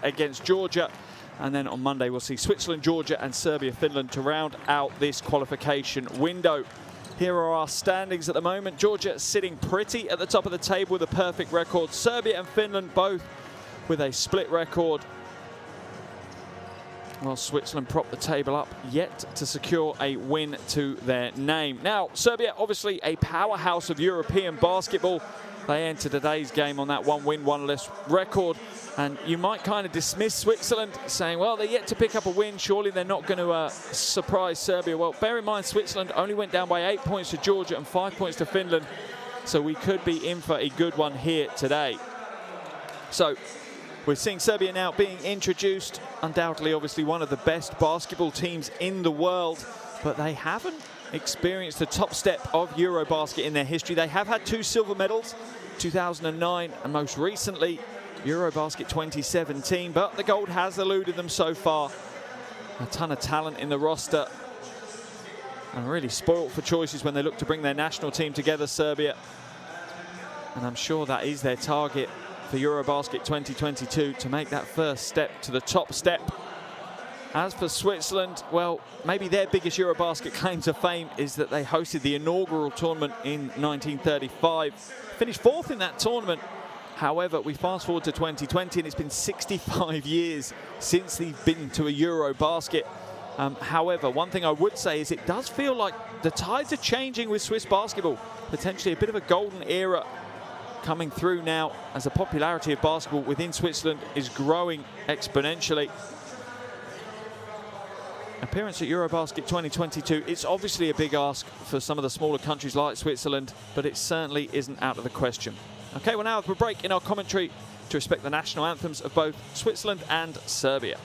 against Georgia. And then on Monday, we'll see Switzerland, Georgia, and Serbia, Finland to round out this qualification window. Here are our standings at the moment. Georgia sitting pretty at the top of the table with a perfect record. Serbia and Finland both with a split record. Well, Switzerland prop the table up, yet to secure a win to their name. Now, Serbia, obviously a powerhouse of European basketball. They enter today's game on that one-win, one-loss record. And you might kind of dismiss Switzerland, saying, well, they're yet to pick up a win. Surely they're not going to surprise Serbia. Well, bear in mind, Switzerland only went down by 8 points to Georgia and 5 points to Finland. So we could be in for a good one here today. So we're seeing Serbia now being introduced. Undoubtedly, obviously, one of the best basketball teams in the world. But they haven't experienced the top step of Eurobasket in their history. They have had 2 silver medals, 2009 and most recently Eurobasket 2017, but the gold has eluded them so far. A ton of talent in the roster and really spoilt for choices when they look to bring their national team together, Serbia. And I'm sure that is their target for Eurobasket 2022, to make that first step to the top step. As for Switzerland, well, maybe their biggest Eurobasket claim to fame is that they hosted the inaugural tournament in 1935. Finished 4th in that tournament. However, we fast forward to 2020 and it's been 65 years since they've been to a Eurobasket. However, one thing I would say is it does feel like the tides are changing with Swiss basketball. Potentially a bit of a golden era coming through now, as the popularity of basketball within Switzerland is growing exponentially. Appearance at Eurobasket 2022, it's obviously a big ask for some of the smaller countries like Switzerland, but it certainly isn't out of the question. Okay, well now have a break in our commentary to respect the national anthems of both Switzerland and Serbia.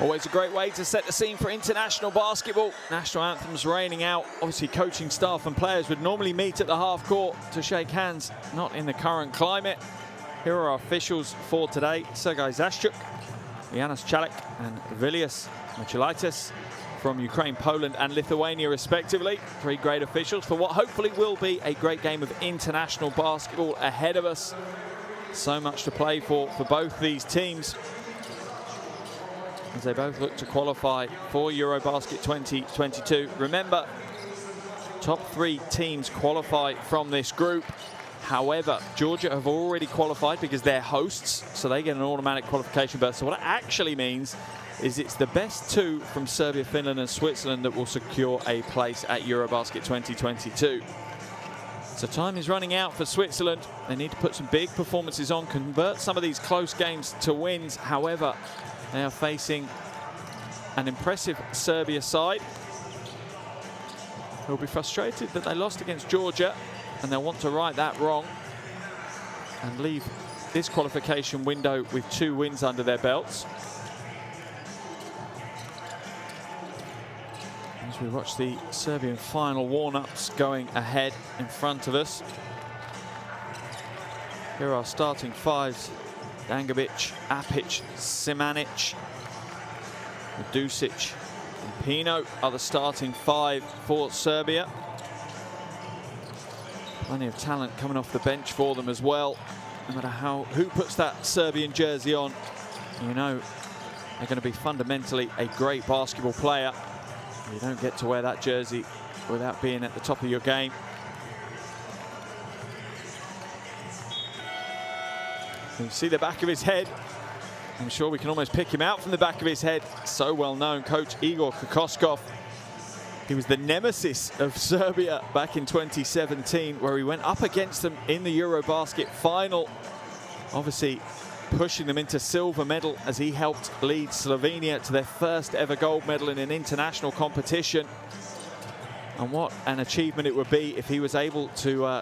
Always a great way to set the scene for international basketball. National anthems raining out. Obviously, coaching staff and players would normally meet at the half court to shake hands, not in the current climate. Here are our officials for today: Sergei Zashchuk, Janas Chalek, and Vilius Michalaitis from Ukraine, Poland, and Lithuania, respectively. 3 great officials for what hopefully will be a great game of international basketball ahead of us. So much to play for both these teams. as they both look to qualify for Eurobasket 2022. Remember, top 3 teams qualify from this group. However, Georgia have already qualified because they're hosts, so they get an automatic qualification berth. So what it actually means is it's the best 2 from Serbia, Finland and Switzerland that will secure a place at Eurobasket 2022. So time is running out for Switzerland. They need to put some big performances on, convert some of these close games to wins. However, they are facing an impressive Serbia side who will be frustrated that they lost against Georgia, and they'll want to right that wrong and leave this qualification window with 2 wins under their belts. As we watch the Serbian final warm-ups going ahead in front of us. Here are starting 5s. Dangubic, Apic, Simanic, Dusic and Pino are the starting 5 for Serbia. Plenty of talent coming off the bench for them as well. No matter who puts that Serbian jersey on, you know they're going to be fundamentally a great basketball player. You don't get to wear that jersey without being at the top of your game. You see the back of his head. I'm sure we can almost pick him out from the back of his head. So well known, Coach Igor Kokoskov. He was the nemesis of Serbia back in 2017, where he went up against them in the Eurobasket final. Obviously pushing them into silver medal as he helped lead Slovenia to their first ever gold medal in an international competition. And what an achievement it would be if he was able to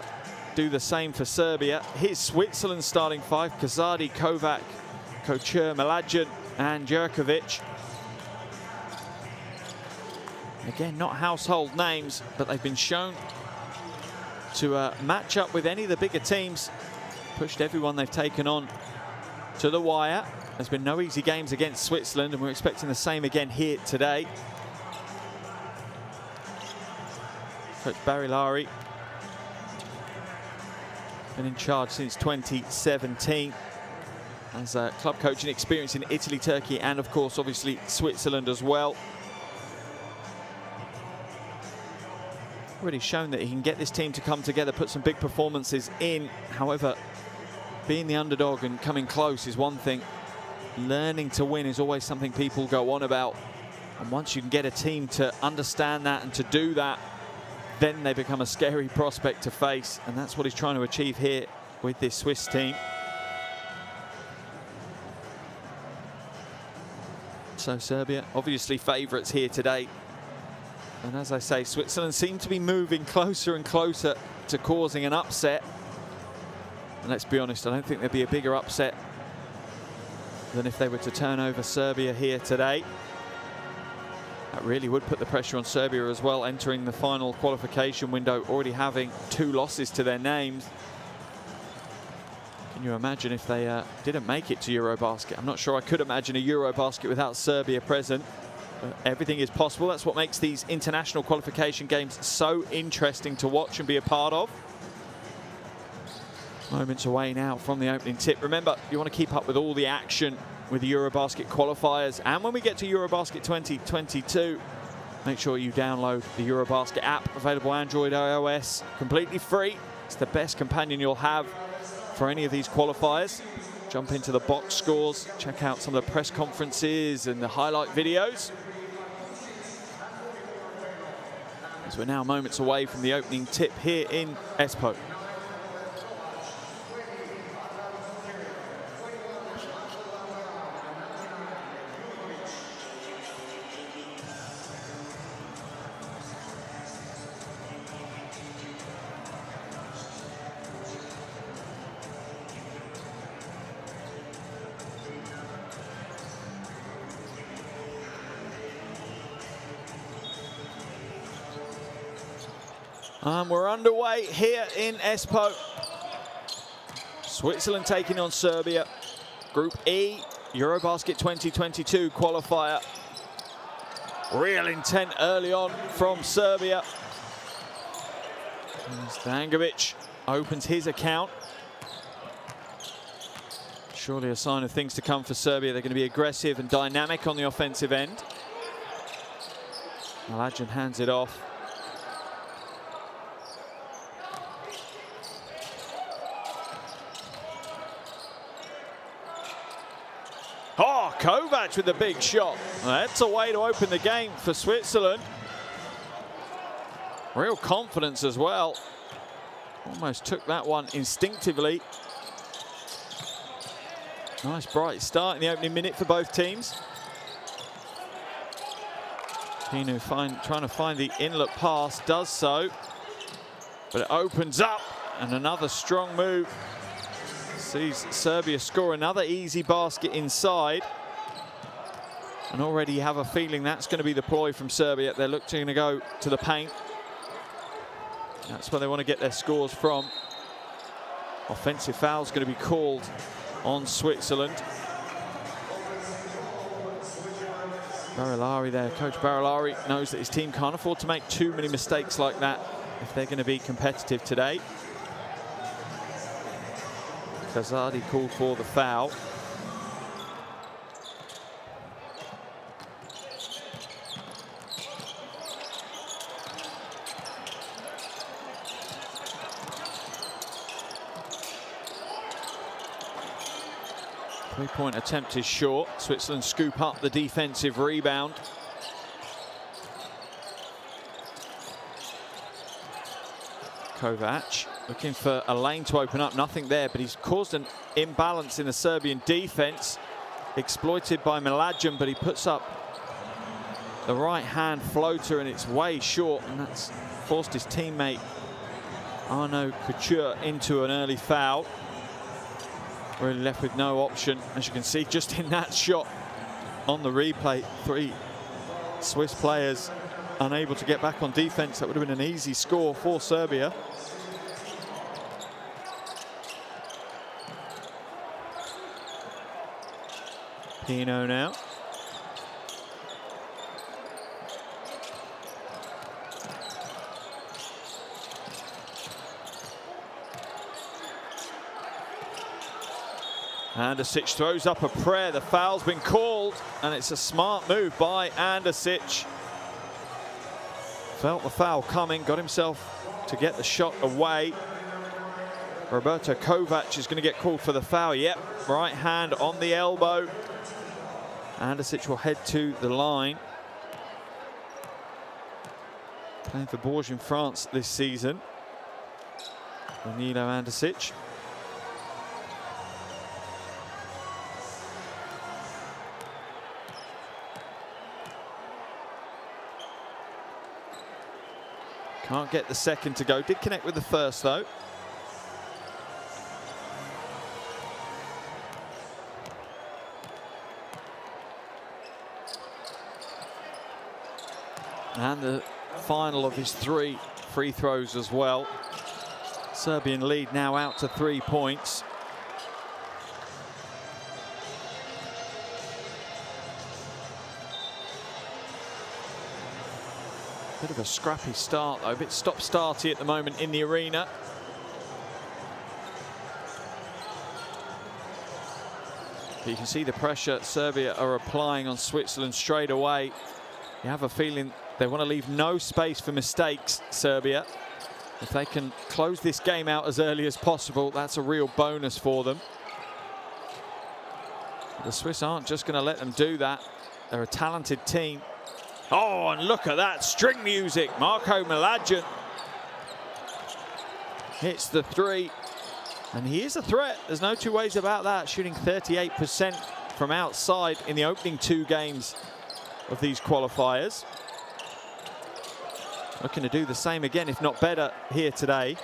do the same for Serbia. Here's Switzerland's starting 5, Kazadi, Kovac, Kocher, Mlađan and Jerkovic. Again, not household names, but they've been shown to match up with any of the bigger teams. Pushed everyone they've taken on to the wire. There's been no easy games against Switzerland, and we're expecting the same again here today. Coach Barilari been in charge since 2017. Has club coaching experience in Italy, Turkey, and of course, obviously, Switzerland as well. Already shown that he can get this team to come together, put some big performances in. However, being the underdog and coming close is one thing. Learning to win is always something people go on about. And once you can get a team to understand that and to do that, then they become a scary prospect to face. And that's what he's trying to achieve here with this Swiss team. So Serbia, obviously favourites here today. And as I say, Switzerland seem to be moving closer and closer to causing an upset. And let's be honest, I don't think there'd be a bigger upset than if they were to turn over Serbia here today. That really would put the pressure on Serbia as well, entering the final qualification window, already having 2 losses to their names. Can you imagine if they didn't make it to Eurobasket? I'm not sure I could imagine a Eurobasket without Serbia present. But everything is possible. That's what makes these international qualification games so interesting to watch and be a part of. Moments away now from the opening tip. Remember, you want to keep up with all the action with the Eurobasket qualifiers. And when we get to Eurobasket 2022, make sure you download the Eurobasket app, available Android, iOS, completely free. It's the best companion you'll have for any of these qualifiers. Jump into the box scores, check out some of the press conferences and the highlight videos. As we're now moments away from the opening tip here in Espoo. And we're underway here in Espoo. Switzerland taking on Serbia. Group E, Eurobasket 2022 qualifier. Real intent early on from Serbia. Stankovic opens his account. Surely a sign of things to come for Serbia. They're going to be aggressive and dynamic on the offensive end. Mlađan hands it off. Oh, Kovac with a big shot. That's a way to open the game for Switzerland. Real confidence as well. Almost took that one instinctively. Nice bright start in the opening minute for both teams. Pino trying to find the inlet pass, does so. But it opens up, and another strong move. Sees Serbia score another easy basket inside. And already you have a feeling that's going to be the ploy from Serbia. They're looking to go to the paint. That's where they want to get their scores from. Offensive foul's going to be called on Switzerland. Barilari there, Coach Barilari knows that his team can't afford to make too many mistakes like that if they're going to be competitive today. Kazadi called for the foul. Three-point attempt is short. Switzerland scoop up the defensive rebound. Kovac looking for a lane to open up. Nothing there, but he's caused an imbalance in the Serbian defense. Exploited by Mlađan, but he puts up the right-hand floater, and it's way short, and that's forced his teammate Arnaud Couture into an early foul. Really left with no option, as you can see just in that shot on the replay. Three Swiss players unable to get back on defense. That would have been an easy score for Serbia. Pino now. Andasic throws up a prayer. The foul's been called, and it's a smart move by Andasic. Felt the foul coming, got himself to get the shot away. Roberto Kovac is going to get called for the foul. Yep, right hand on the elbow. Andasic will head to the line. Playing for Bourges in France this season. Danilo Andasic. Can't get the second to go. Did connect with the first, though. And the final of his 3 free throws as well. Serbian lead now out to 3 points. Bit of a scrappy start, though. A bit stop-starty at the moment in the arena. But you can see the pressure Serbia are applying on Switzerland straight away. You have a feeling they want to leave no space for mistakes, Serbia. If they can close this game out as early as possible, that's a real bonus for them. The Swiss aren't just going to let them do that. They're a talented team. Oh, and look at that string music. Marko Mlađan hits the 3, and he is a threat. There's no two ways about that. Shooting 38% from outside in the opening 2 games of these qualifiers. Looking to do the same again, if not better, here today.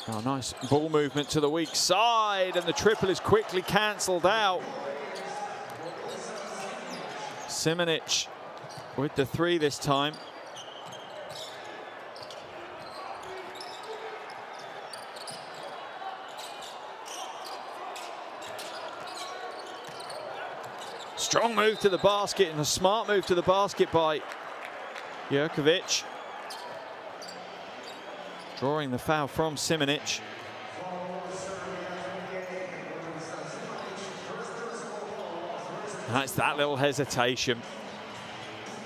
Oh, nice ball movement to the weak side, and the triple is quickly cancelled out. Simanic with the 3 this time. Strong move to the basket, and a smart move to the basket by Jerkovic. Drawing the foul from Simanic. That's that little hesitation.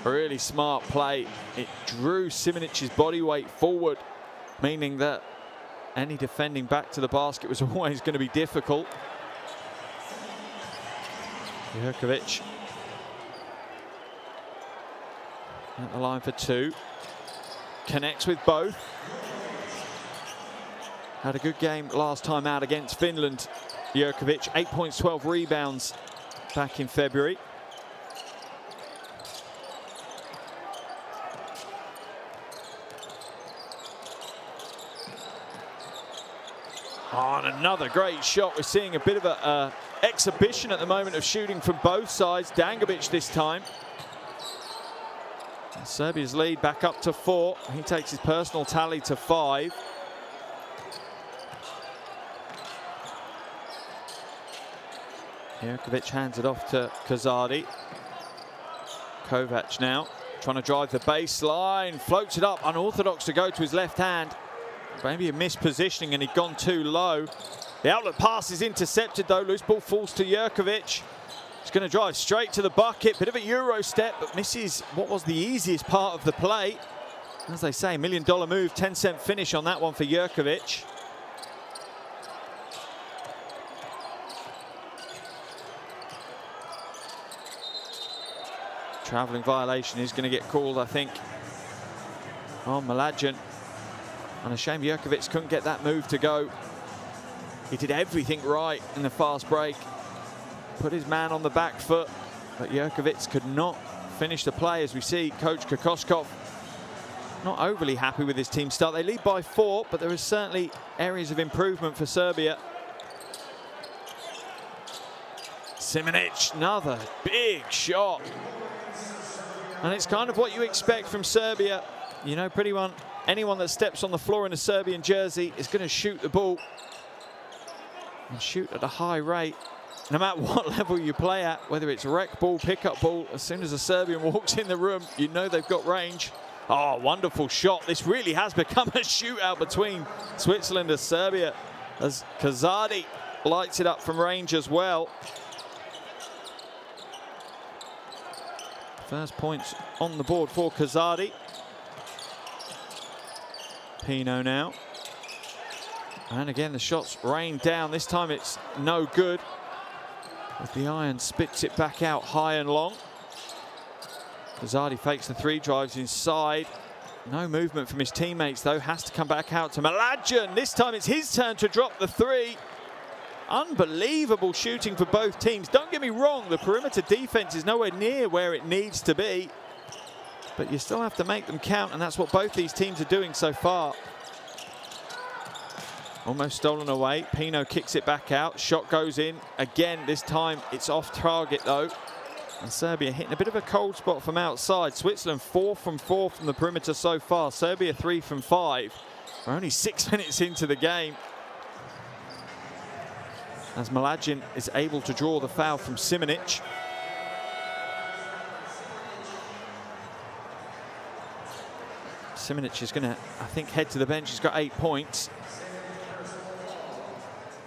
Really smart play. It drew Simonic's body weight forward, meaning that any defending back to the basket was always going to be difficult. Jurkovic at the line for two. Connects with both. Had a good game last time out against Finland. Jurkovic, 8 points, 12 rebounds back in February. Oh, and another great shot. We're seeing a bit of an exhibition at the moment of shooting from both sides. Dangubic this time. And Serbia's lead back up to 4. He takes his personal tally to 5. Jurkovic hands it off to Kozadi. Kovac now trying to drive the baseline. Floats it up, unorthodox to go to his left hand. Maybe a mispositioning and he'd gone too low. The outlet pass is intercepted though. Loose ball falls to Jurkovic. He's going to drive straight to the bucket. Bit of a Euro step, but misses what was the easiest part of the play. As they say, $1 million move, 10-cent finish on that one for Jurkovic. Travelling violation is going to get called, I think, on Mlađan. And a shame Jurkovic couldn't get that move to go. He did everything right in the fast break. Put his man on the back foot, but Jurkovic could not finish the play. As we see, Coach Kokoskov not overly happy with his team start. They lead by 4, but there is certainly areas of improvement for Serbia. Simonic, another big shot. And it's kind of what you expect from Serbia. You know, anyone that steps on the floor in a Serbian jersey is going to shoot the ball and shoot at a high rate. No matter what level you play at, whether it's rec ball, pickup ball, as soon as a Serbian walks in the room, you know they've got range. Oh, wonderful shot. This really has become a shootout between Switzerland and Serbia, as Kozadi lights it up from range as well. First points on the board for Kozadi. Pino now. And again, the shots rain down. This time it's no good, as the iron spits it back out high and long. Kozadi fakes the 3, drives inside. No movement from his teammates, though. Has to come back out to Mlađan. This time it's his turn to drop the 3. Unbelievable shooting for both teams. Don't get me wrong, the perimeter defense is nowhere near where it needs to be, but you still have to make them count, and that's what both these teams are doing so far. Almost stolen away. Pino kicks it back out. Shot goes in. Again, this time it's off target, though. And Serbia hitting a bit of a cold spot from outside. Switzerland 4 from 4 from the perimeter so far. Serbia 3 from 5. We're only 6 minutes into the game, as Mlađan is able to draw the foul from Simonic. Simonic is going to, I think, head to the bench. He's got 8 points.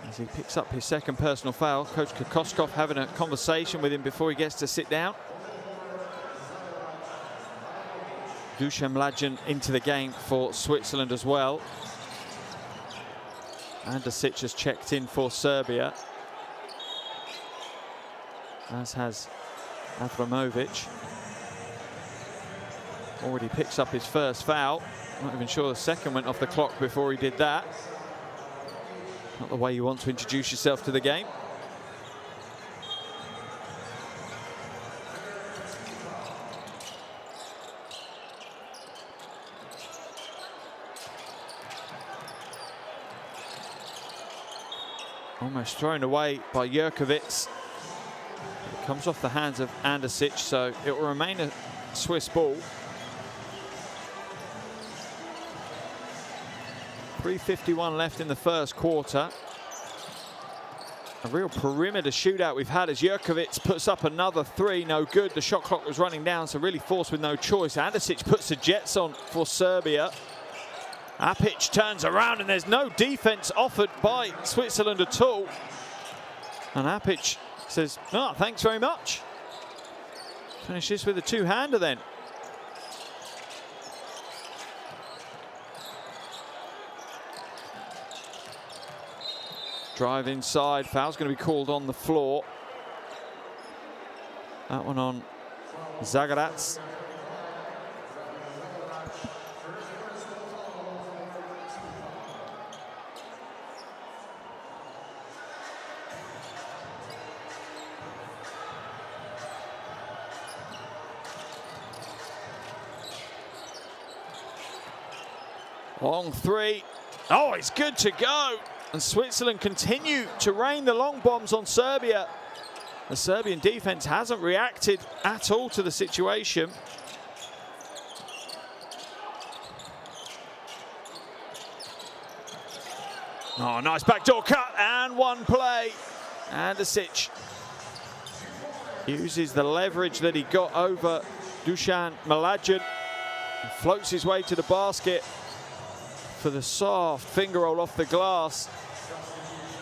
As he picks up his second personal foul. Coach Kokoskov having a conversation with him before he gets to sit down. Dusan Mlađan into the game for Switzerland as well. Andasic has checked in for Serbia, as has Avramovic. Already picks up his first foul. Not even sure the second went off the clock before he did that. Not the way you want to introduce yourself to the game. Almost thrown away by Jurkovic. It comes off the hands of Andasic, so it will remain a Swiss ball. 3:51 left in the first quarter. A real perimeter shootout we've had as Jurkovic puts up another 3, no good. The shot clock was running down, so really forced with no choice. Andasic puts the Jets on for Serbia. Apic turns around and there's no defense offered by Switzerland at all. And Apic says, "No, thanks very much." Finish this with a two-hander then. Drive inside, foul's going to be called on the floor. That one on Zagarats. Long three. Oh, it's good to go. And Switzerland continue to rain the long bombs on Serbia. The Serbian defense hasn't reacted at all to the situation. Oh, nice backdoor cut and one play. Andasic uses the leverage that he got over Dusan Mlađan and floats his way to the basket for the soft finger roll off the glass.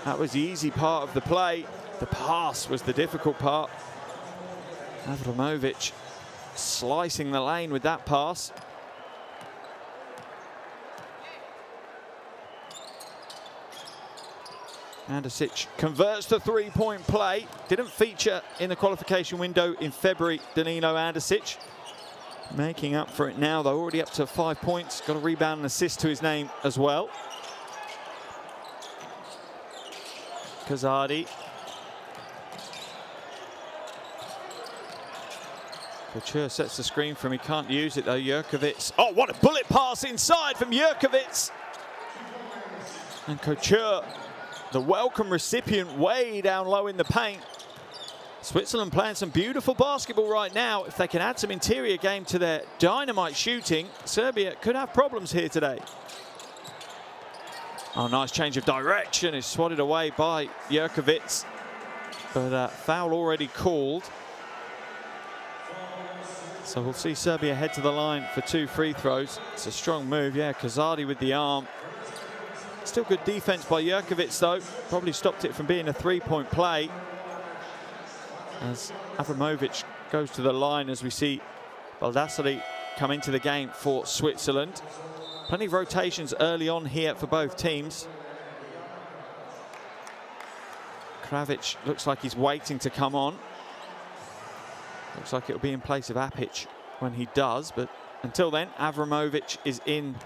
That was the easy part of the play. The pass was the difficult part. Avramovic slicing the lane with that pass. Andasic converts the three-point play. Didn't feature in the qualification window in February, Danilo Andasic. Making up for it now, though, already up to 5 points. Got a rebound and assist to his name as well. Kazadi. Couture sets the screen for him. He can't use it, though. Jurkovic. Oh, what a bullet pass inside from Jurkovic. And Couture, the welcome recipient, way down low in the paint. Switzerland playing some beautiful basketball right now. If they can add some interior game to their dynamite shooting, Serbia could have problems here today. Oh, nice change of direction. It's swatted away by Jurkovic. But foul already called. So we'll see Serbia head to the line for 2 free throws. It's a strong move, yeah. Kazadi with the arm. Still good defense by Jurkovic, though. Probably stopped it from being a three-point play. As Avramovic goes to the line, as we see Baldassari come into the game for Switzerland. Plenty of rotations early on here for both teams. Kravic looks like he's waiting to come on. Looks like it'll be in place of Apic when he does, but until then, Avramovic is in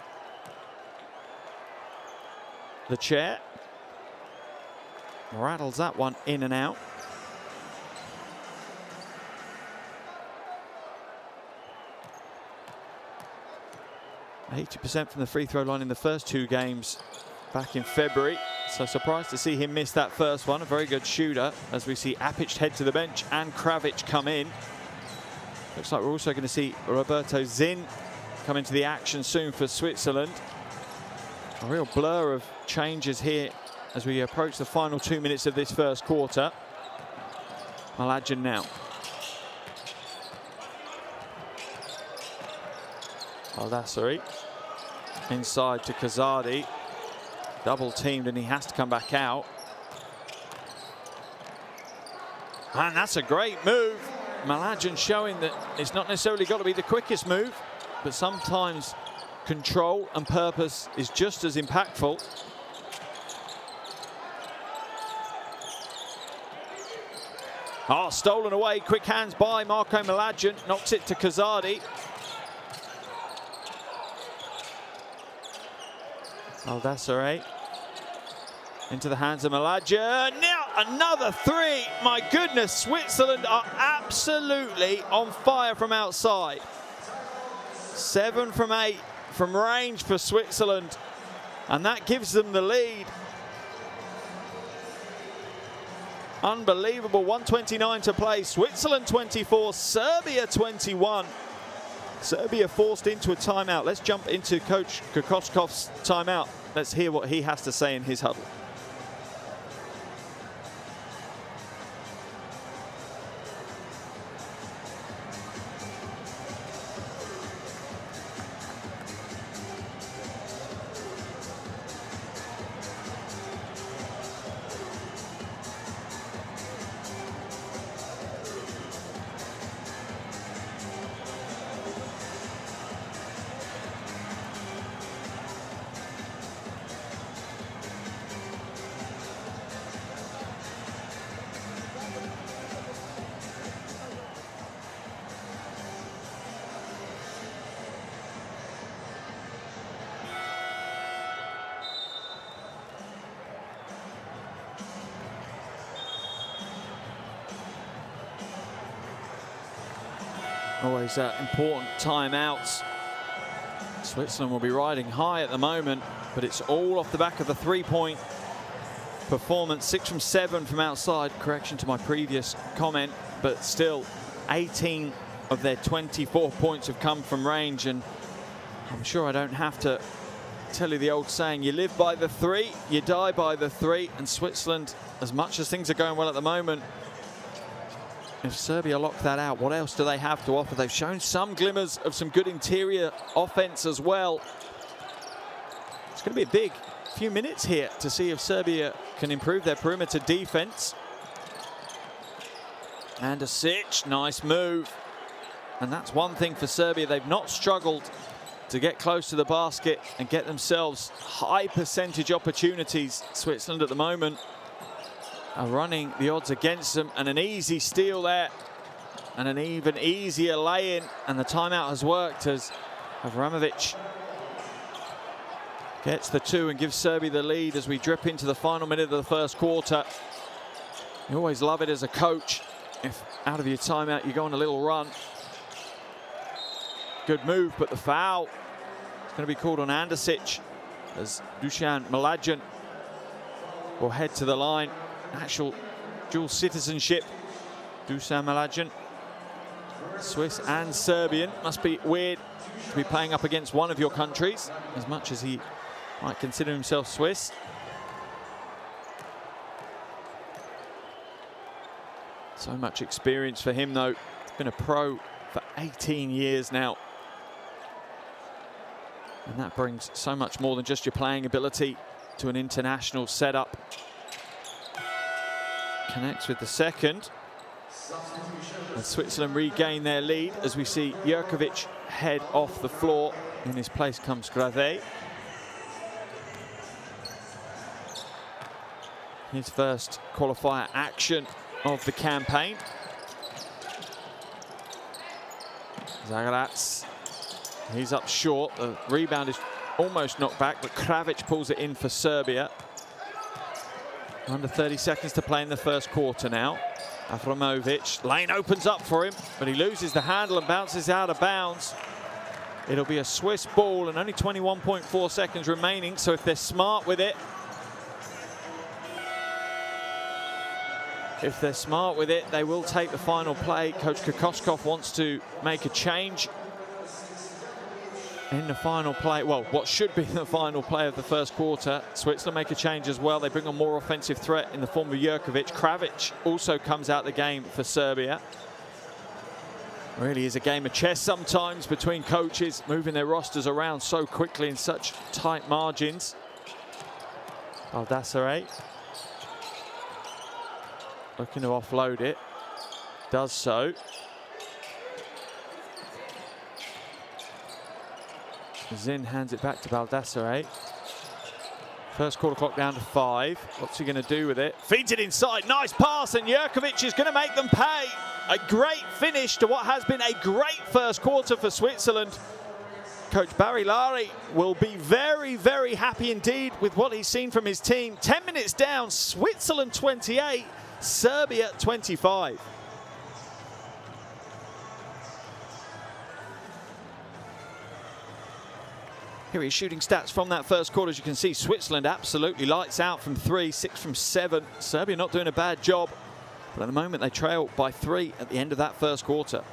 the chair. Rattles that one in and out. %80% from the free throw line in the first 2 games back in February. So surprised to see him miss that first one. A very good shooter as we see Apic head to the bench and Kravic come in. Looks like we're also going to see Roberto Zin come into the action soon for Switzerland. A real blur of changes here as we approach the final 2 minutes of this first quarter. Mlađan now. Baldassari inside to Kazadi. Double teamed and he has to come back out. And that's a great move. Mlađan showing that it's not necessarily got to be the quickest move, but sometimes control and purpose is just as impactful. Oh, stolen away, quick hands by Marko Mlađan, knocks it to Kazadi. Baldassare into the hands of Mlađan. Now another three. My goodness, Switzerland are absolutely on fire from outside. 7 from 8 from range for Switzerland, and that gives them the lead. Unbelievable, 1:29 to play. Switzerland 24, Serbia 21. Serbia forced into a timeout. Let's jump into Coach Kokoskov's timeout. Let's hear what he has to say in his huddle. Always important timeouts. Switzerland will be riding high at the moment, but it's all off the back of the three-point performance. 6 from 7 from outside. Correction to my previous comment, but still 18 of their 24 points have come from range, and I'm sure I don't have to tell you the old saying, you live by the three, you die by the three. And Switzerland, as much as things are going well at the moment, if Serbia lock that out, what else do they have to offer? They've shown some glimmers of some good interior offense as well. It's going to be a big few minutes here to see if Serbia can improve their perimeter defense. Andasic, nice move. And that's one thing for Serbia. They've not struggled to get close to the basket and get themselves high percentage opportunities. Switzerland at the moment are running the odds against them, and an easy steal there and an even easier lay-in, and the timeout has worked as Avramovic gets the 2 and gives Serbia the lead as we drip into the final minute of the first quarter. You always love it as a coach if out of your timeout you go on a little run. Good move, but the foul is going to be called on Andasic as Dusan Mlađan will head to the line. Actual dual citizenship, Dusan Mlađan, Swiss and Serbian. Must be weird to be playing up against one of your countries, as much as he might consider himself Swiss. So much experience for him, though. He's been a pro for 18 years now. And that brings so much more than just your playing ability to an international setup. Connects with the second. And Switzerland regain their lead as we see Jurkovic head off the floor. In his place comes Grave. His first qualifier action of the campaign. Zagrats, he's up short. The rebound is almost knocked back, but Kravic pulls it in for Serbia. Under 30 seconds to play in the first quarter now. Avramovic, lane opens up for him, but he loses the handle and bounces out of bounds. It'll be a Swiss ball and only 21.4 seconds remaining, so if they're smart with it, they will take the final play. Coach Kokoskov wants to make a change in the final play. Well, what should be the final play of the first quarter. Switzerland make a change as well. They bring on more offensive threat in the form of Jurkovic. Kravic also comes out the game for Serbia. Really is a game of chess sometimes between coaches, moving their rosters around so quickly in such tight margins. Baldassare looking to offload it, does so. Zin hands it back to Baldassare. First quarter clock down to 5. What's he going to do with it? Feeds it inside. Nice pass, and Jurkovic is going to make them pay. A great finish to what has been a great first quarter for Switzerland. Coach Barry Lari will be very, very happy indeed with what he's seen from his team. 10 minutes down, Switzerland 28, Serbia 25. Here are shooting stats from that first quarter. As you can see, Switzerland absolutely lights out from 3, 6 from 7. Serbia not doing a bad job, but at the moment they trail by 3 at the end of that first quarter.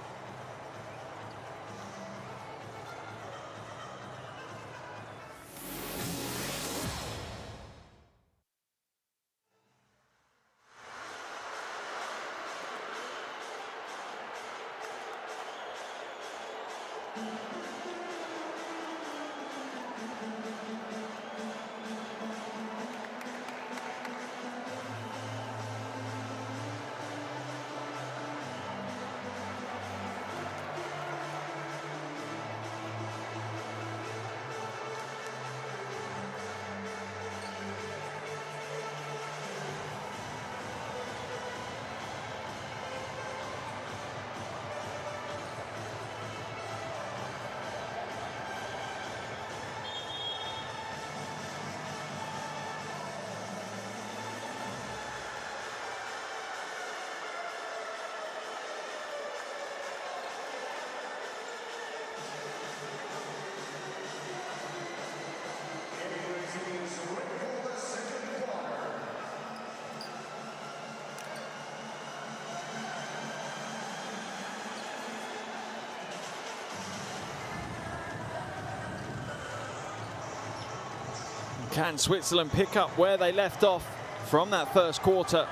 Can Switzerland pick up where they left off from that first quarter?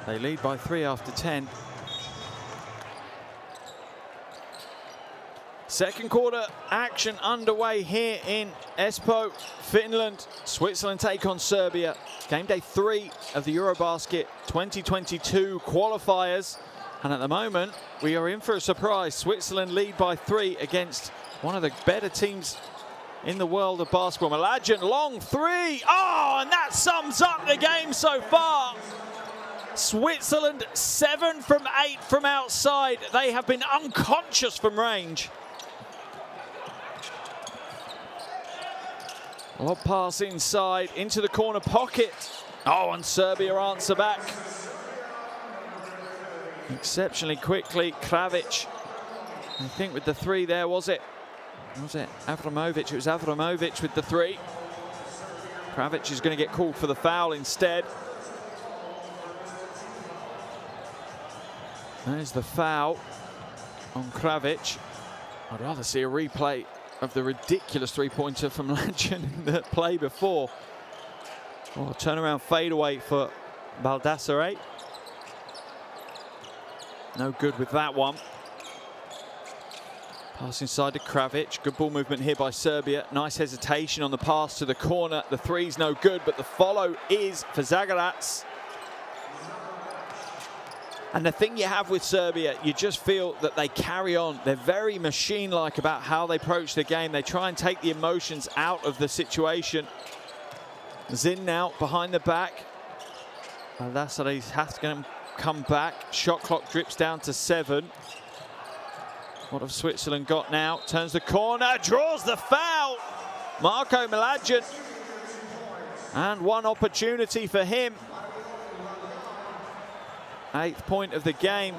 They lead by 3 after 10. Second quarter action underway here in Espoo, Finland. Switzerland take on Serbia. Game day 3 of the Eurobasket 2022 qualifiers. And at the moment, we are in for a surprise. Switzerland lead by 3 against one of the better teams in the world of basketball. Mladen, long 3. Oh, and that sums up the game so far. Switzerland 7 from 8 from outside. They have been unconscious from range. Lob pass inside, into the corner pocket. Oh, and Serbia answer back. Exceptionally quickly, Kravic. I think with the 3 there, was it Avramovic? It was Avramovic with the 3. Kravic is going to get called for the foul instead. There's the foul on Kravic. I'd rather see a replay of the ridiculous 3-pointer from Mladen in the play before. Oh, turnaround fadeaway for Baldassare. No good with that one. Pass inside to Kravic. Good ball movement here by Serbia. Nice hesitation on the pass to the corner. The 3's no good, but the follow is for Zagarac. And the thing you have with Serbia, you just feel that they carry on. They're very machine-like about how they approach the game. They try and take the emotions out of the situation. Zin now behind the back. Baldassare has to come back. Shot clock drips down to 7. What have Switzerland got now? Turns the corner, draws the foul. Marko Mladen. And one opportunity for him. 8th point of the game.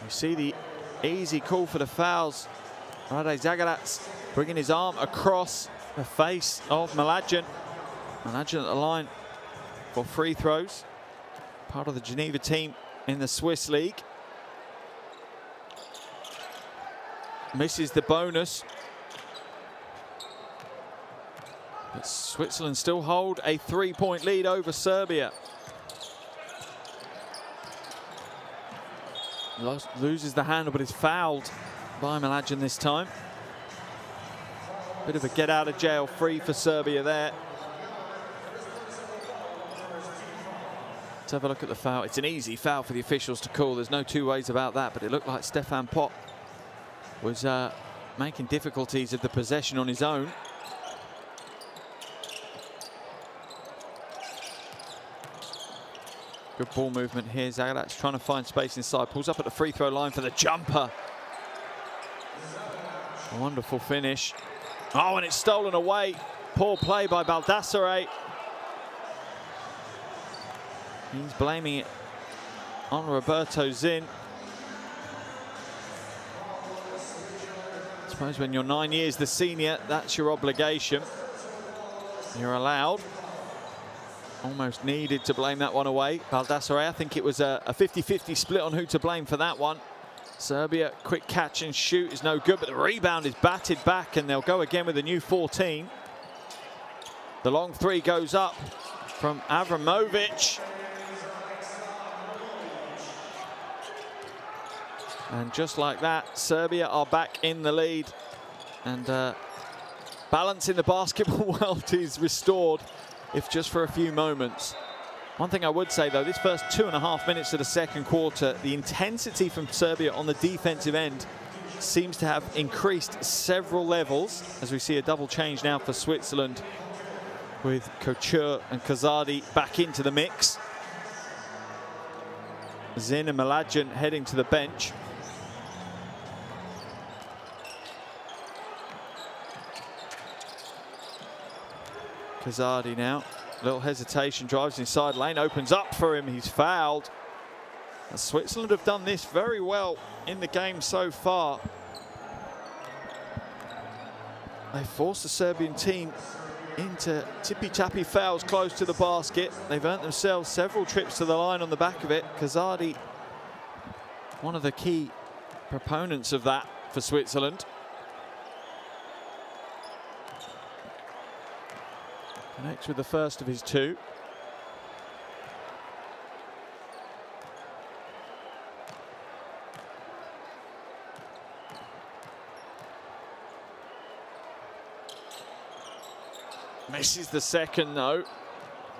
You see the easy call for the fouls. Rade Zagarac bringing his arm across the face of Mladen. Mladen at the line for free throws. Part of the Geneva team in the Swiss League. Misses the bonus. But Switzerland still hold a 3-point lead over Serbia. Loses the handle, but is fouled by Mladen this time. Bit of a get out of jail free for Serbia there. Let's have a look at the foul. It's an easy foul for the officials to call. There's no two ways about that, but it looked like Stefan Pop was making difficulties of the possession on his own. Good ball movement here. Zagarac trying to find space inside. Pulls up at the free throw line for the jumper. A wonderful finish. Oh, and it's stolen away. Poor play by Baldassare. He's blaming it on Roberto Zin. I suppose when you're 9 years the senior, that's your obligation. You're allowed. Almost needed to blame that one away. Baldassare, I think it was a 50-50 split on who to blame for that one. Serbia, quick catch and shoot is no good, but the rebound is batted back and they'll go again with a new 14. The long 3 goes up from Avramovic. And just like that, Serbia are back in the lead. And balance in the basketball world is restored, if just for a few moments. One thing I would say, though, this first 2.5 minutes of the second quarter, the intensity from Serbia on the defensive end seems to have increased several levels, as we see a double change now for Switzerland with Couture and Kazadi back into the mix. Zin and Mladen heading to the bench. Kazadi now, little hesitation, drives inside lane, opens up for him, he's fouled. And Switzerland have done this very well in the game so far. They forced the Serbian team into tippy-tappy fouls close to the basket. They've earned themselves several trips to the line on the back of it. Kazadi, one of the key proponents of that for Switzerland. Connects with the first of his two. Misses the second though.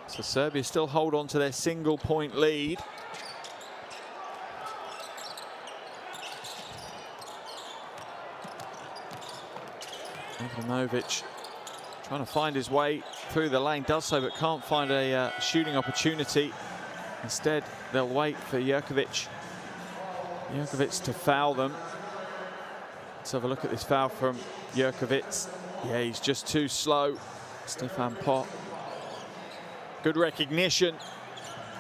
So Serbia still hold on to their single-point lead. Ivanovic trying to find his way through the lane, does so but can't find a shooting opportunity. Instead, they'll wait for Jerkovic to foul them. Let's have a look at this foul from Jerkovic. Yeah, he's just too slow. Stefan Pot. Good recognition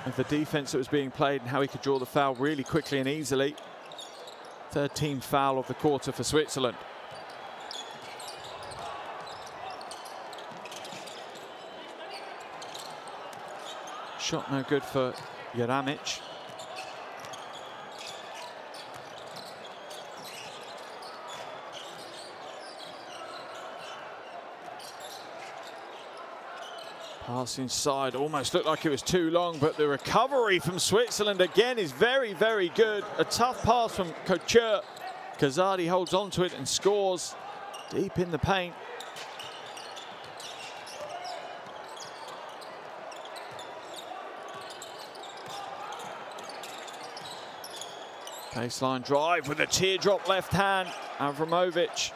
of the defense that was being played and how he could draw the foul really quickly and easily. Third team foul of the quarter for Switzerland. Shot no good for Jeramic. Pass inside, almost looked like it was too long, but the recovery from Switzerland again is very, very good. A tough pass from Couture. Kazadi holds on to it and scores deep in the paint. Baseline drive with a teardrop left hand, Avramovic.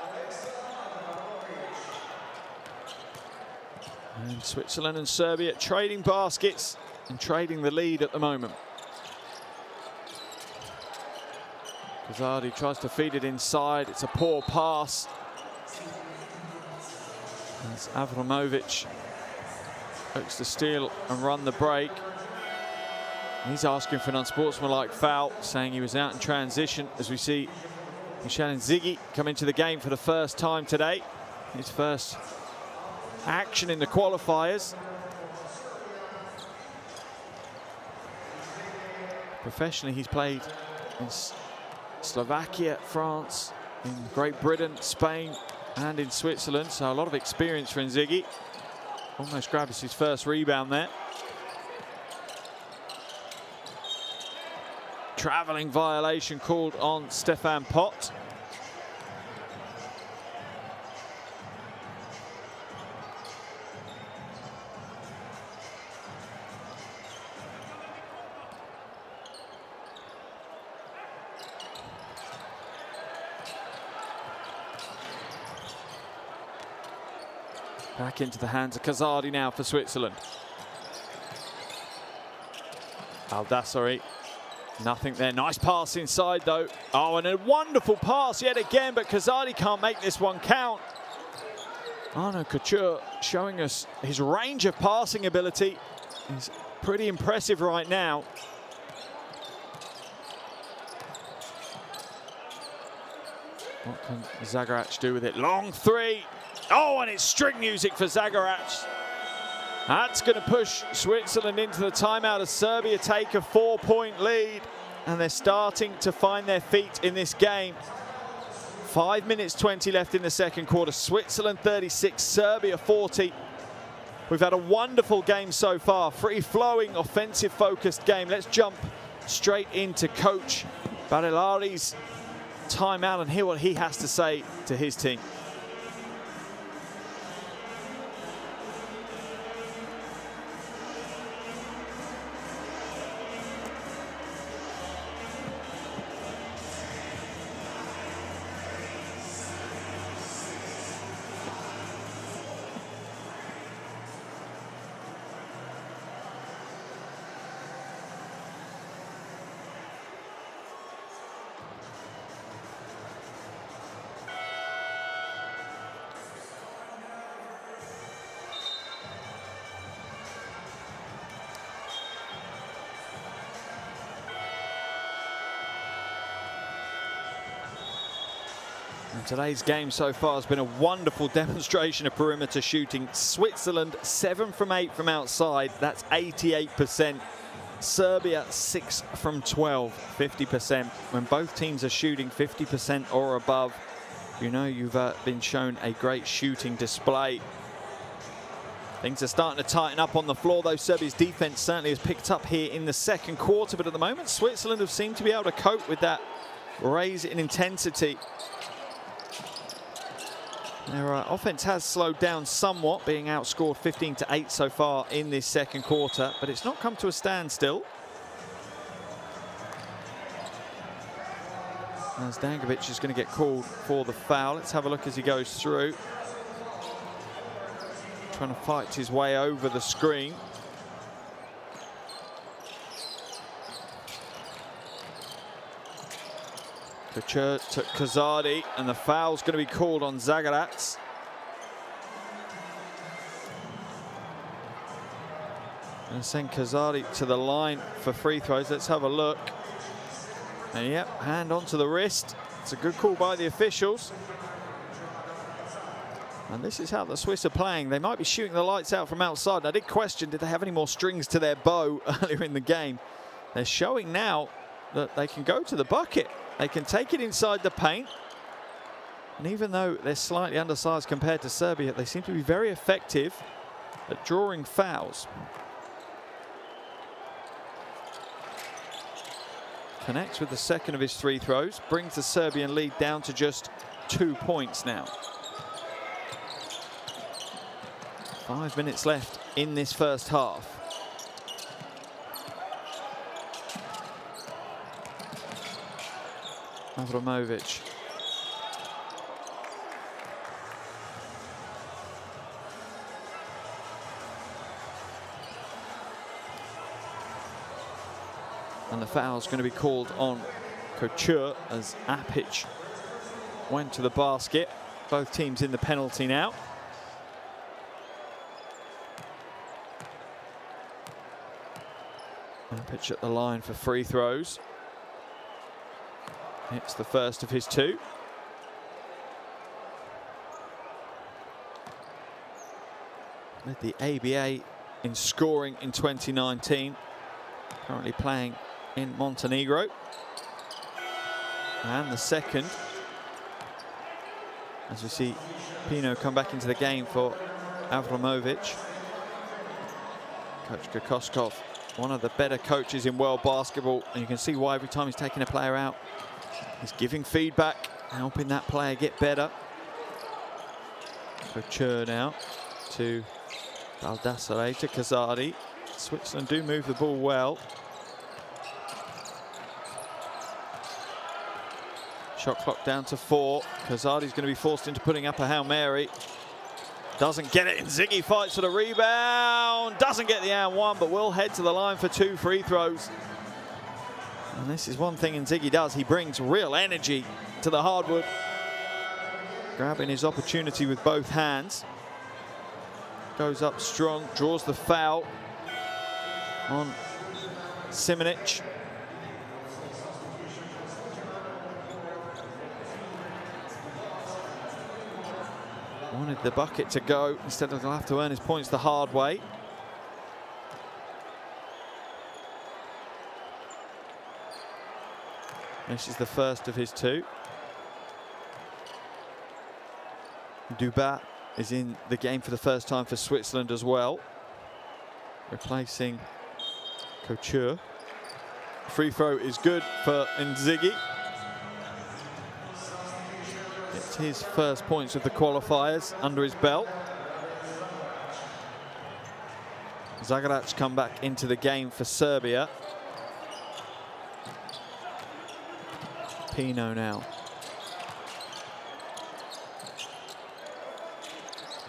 And Switzerland and Serbia trading baskets and trading the lead at the moment. Kazadi tries to feed it inside. It's a poor pass. As Avramovic looks to steal and run the break. He's asking for an unsportsmanlike foul, saying he was out in transition, as we see Michel Nzigi come into the game for the first time today. His first action in the qualifiers. Professionally, he's played in Slovakia, France, in Great Britain, Spain, and in Switzerland. So a lot of experience for Nzigi. Almost grabs his first rebound there. Travelling violation called on Stefan Pot. Back into the hands of Kazadi now for Switzerland. Aldassari. Nothing there. Nice pass inside, though. Oh, and a wonderful pass yet again, but Kazadi can't make this one count. Arnaud Couture showing us his range of passing ability. He's pretty impressive right now. What can Zagarac do with it? Long three. Oh, and it's string music for Zagarac. That's going to push Switzerland into the timeout as Serbia take a 4-point lead. And they're starting to find their feet in this game. 5 minutes 20 left in the second quarter. Switzerland 36, Serbia 40. We've had a wonderful game so far. Free-flowing, offensive-focused game. Let's jump straight into Coach Barilari's timeout and hear what he has to say to his team. Today's game so far has been a wonderful demonstration of perimeter shooting. Switzerland 7 from 8 from outside, that's 88%. Serbia 6 from 12, 50%. When both teams are shooting 50% or above, you know you've been shown a great shooting display. Things are starting to tighten up on the floor, though. Serbia's defense certainly has picked up here in the second quarter, but at the moment, Switzerland have seemed to be able to cope with that raise in intensity. Their offense has slowed down somewhat, being outscored 15-8 so far in this second quarter, but it's not come to a standstill. As Dankovic is going to get called for the foul. Let's have a look as he goes through. Trying to fight his way over the screen. Couture to Kazadi, and the foul's going to be called on Zagarac. And send Kazadi to the line for free throws. Let's have a look. And yep, hand onto the wrist. It's a good call by the officials. And this is how the Swiss are playing. They might be shooting the lights out from outside. And I did question, did they have any more strings to their bow earlier in the game? They're showing now that they can go to the bucket. They can take it inside the paint. And even though they're slightly undersized compared to Serbia, they seem to be very effective at drawing fouls. Connects with the second of his free throws, brings the Serbian lead down to just 2 points now. 5 minutes left in this first half. Avramovic. And the foul's going to be called on Couture as Apic went to the basket. Both teams in the penalty now. Apic at the line for free throws. It's the first of his 2. Led the ABA in scoring in 2019. Currently playing in Montenegro. And the second, as we see Pino come back into the game for Avramovic. Coach Kokoskov, one of the better coaches in world basketball, and you can see why every time he's taking a player out, he's giving feedback, helping that player get better. Couture now to Baldassare to Kazadi. Switzerland do move the ball well. Shot clock down to 4. Kazadi's going to be forced into putting up a Hail Mary. Doesn't get it, and Ziggy fights for the rebound. Doesn't get the and one, but will head to the line for 2 free throws. And this is one thing Nzigi does. He brings real energy to the hardwood. Grabbing his opportunity with both hands. Goes up strong, draws the foul on Simonic. Wanted the bucket to go. Instead, he'll have to earn his points the hard way. This is the first of his 2. Dubat is in the game for the first time for Switzerland as well, replacing Couture. Free throw is good for Nzigi. It's his first points of the qualifiers under his belt. Zagarac come back into the game for Serbia. Pino now.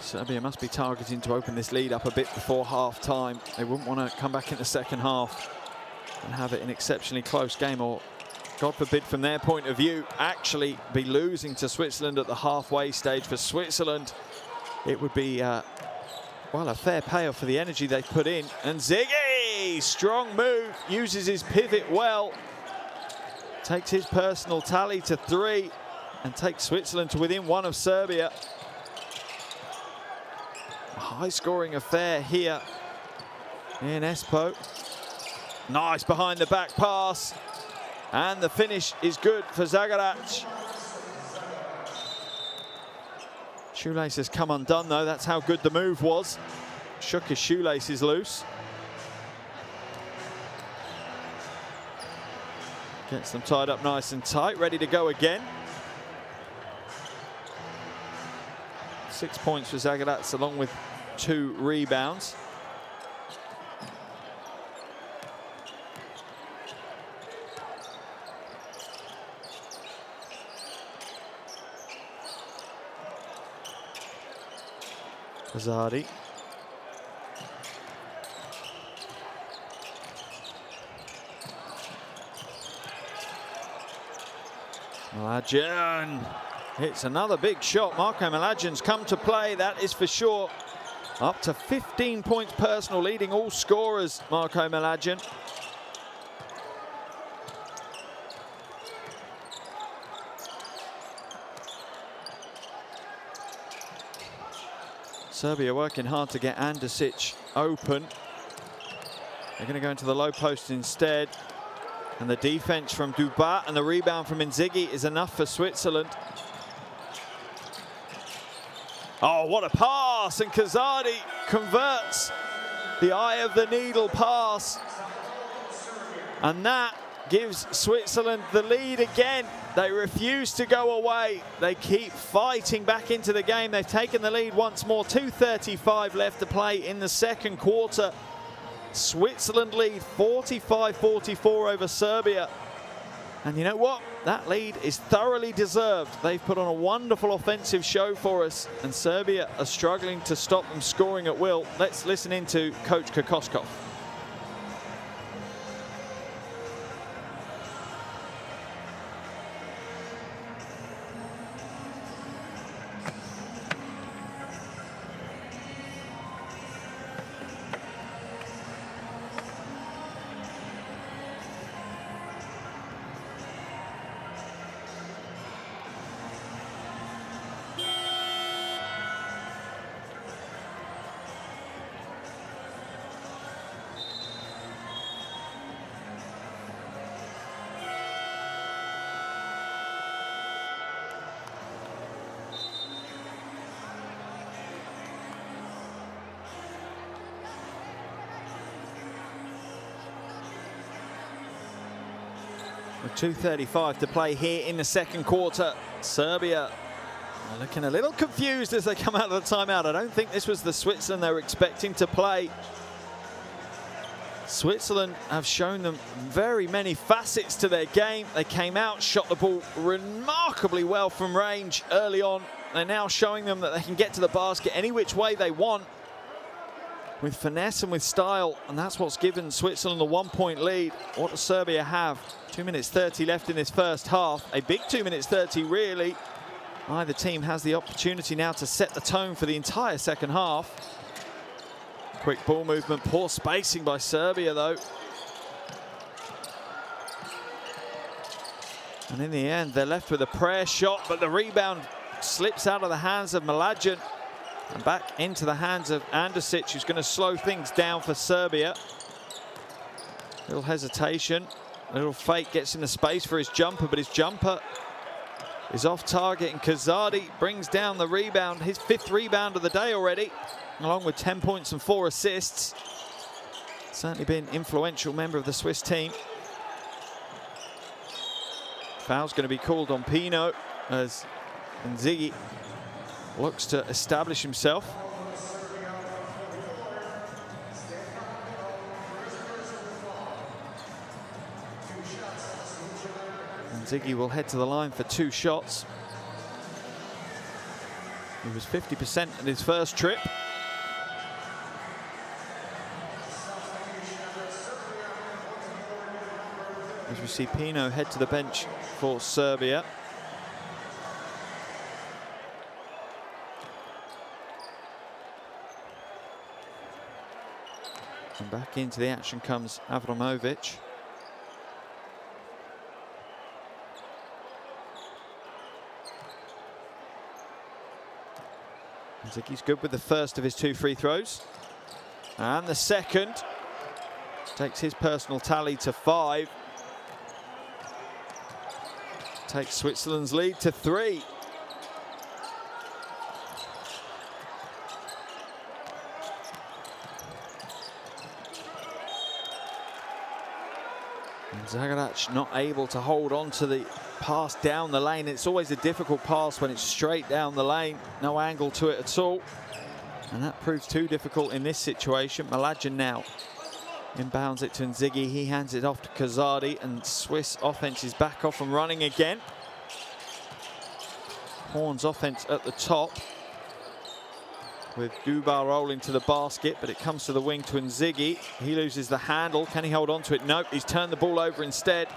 Serbia must be targeting to open this lead up a bit before half-time. They wouldn't want to come back in the second half and have it an exceptionally close game, or, God forbid, from their point of view, actually be losing to Switzerland at the halfway stage. For Switzerland, it would be, well, a fair payoff for the energy they've put in. And Ziggy, strong move, uses his pivot well. Takes his personal tally to 3 and takes Switzerland to within 1 of Serbia. A high-scoring affair here in Espoo. Nice behind the back pass. And the finish is good for Zagarac. Shoelace has come undone, though. That's how good the move was. shook his shoelaces loose. Gets them tied up nice and tight, ready to go again. 6 points for Zagadats along with 2 rebounds. Azadi. Mlađan hits another big shot. Marko Mlađan's come to play, that is for sure. Up to 15 points personal, leading all scorers, Marko Mlađan. Serbia working hard to get Andisic open. They're going to go into the low post instead. And the defense from Dubat and the rebound from Inzighi is enough for Switzerland. Oh, what a pass! And Kazadi converts the eye of the needle pass. And that gives Switzerland the lead again. They refuse to go away. They keep fighting back into the game. They've taken the lead once more. 2:35 left to play in the second quarter. Switzerland lead 45-44 over Serbia. And you know what? That lead is thoroughly deserved. They've put on a wonderful offensive show for us, and Serbia are struggling to stop them scoring at will. Let's listen into Coach Kokoskov. With 2:35 to play here in the second quarter, Serbia are looking a little confused as they come out of the timeout. I don't think this was the Switzerland they were expecting to play. Switzerland have shown them very many facets to their game. They came out, shot the ball remarkably well from range early on. They're now showing them that they can get to the basket any which way they want, with finesse and with style, and that's what's given Switzerland a 1-point lead. What does Serbia have? 2 minutes 30 left in this first half. A big 2 minutes 30, really. Either team has the opportunity now to set the tone for the entire second half. Quick ball movement, poor spacing by Serbia, though. And in the end, they're left with a prayer shot, but the rebound slips out of the hands of Mlađan and back into the hands of Andisic, who's going to slow things down for Serbia. Little hesitation, a little fake, gets in the space for his jumper, but his jumper is off target, and Kazadi brings down the rebound, his 5th rebound of the day already, along with 10 points and 4 assists. Certainly been an influential member of the Swiss team. Foul's going to be called on Pino as Inzighi looks to establish himself. Inzighi will head to the line for 2 shots. He was 50% in his first trip. As we see Pino head to the bench for Serbia. And back into the action comes Avramovic. Inzighi's good with the first of his 2 free throws. And the second takes his personal tally to 5. Takes Switzerland's lead to 3. Zagarac not able to hold on to the pass down the lane. It's always a difficult pass when it's straight down the lane. No angle to it at all. And that proves too difficult in this situation. Mladen now inbounds it to Nzigi. He hands it off to Kazadi, and Swiss offense is back off and running again. Horn's offense at the top, with Duba rolling to the basket, but it comes to the wing to Nzigi. He loses the handle. Can he hold on to it? Nope, he's turned the ball over instead.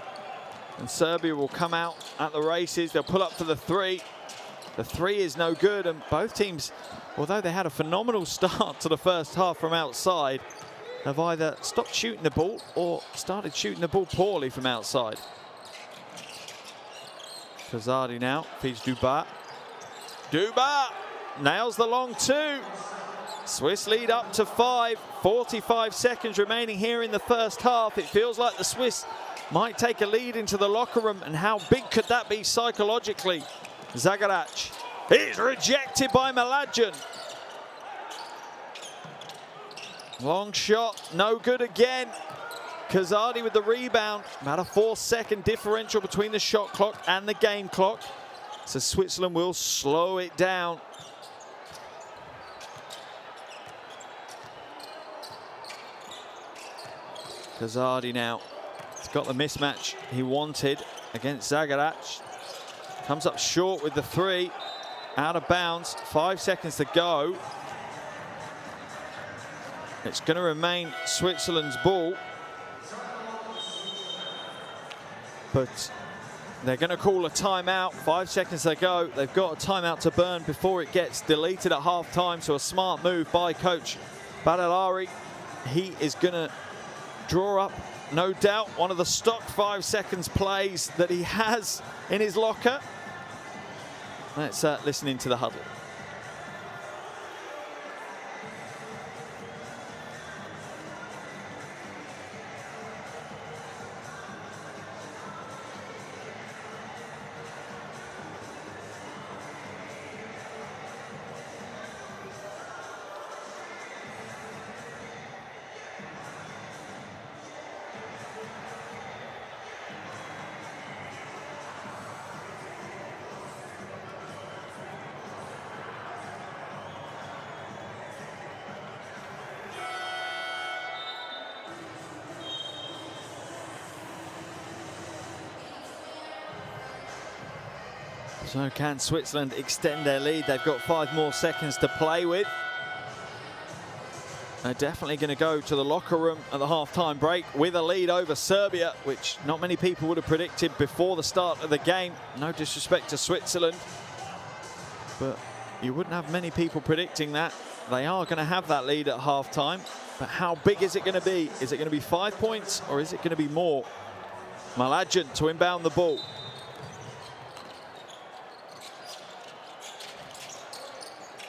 And Serbia will come out at the races. They'll pull up for the three. The three is no good, and both teams, although they had a phenomenal start to the first half from outside, have either stopped shooting the ball or started shooting the ball poorly from outside. Kazadi now feeds Duba. Duba nails the long two. Swiss lead up to 5. 45 seconds remaining here in the first half. It feels like the Swiss might take a lead into the locker room, and how big could that be psychologically? Zagarac is rejected by Mladen. Long shot, no good again. Kazadi with the rebound. About a 4-second differential between the shot clock and the game clock. So Switzerland will slow it down. Kazadi now. He's got the mismatch he wanted against Zagarac. Comes up short with the three. Out of bounds. 5 seconds to go. It's going to remain Switzerland's ball. But they're going to call a timeout. 5 seconds to go. They've got a timeout to burn before it gets deleted at half-time. So a smart move by coach Badalari. He is going to draw up, no doubt, one of the stock 5 seconds plays that he has in his locker. Let's listen into the huddle. So can Switzerland extend their lead? They've got 5 more seconds to play with. They're definitely going to go to the locker room at the half-time break with a lead over Serbia, which not many people would have predicted before the start of the game. No disrespect to Switzerland, but you wouldn't have many people predicting that. They are going to have that lead at half-time, but how big is it going to be? Is it going to be 5 points, or is it going to be more? Mladen to inbound the ball.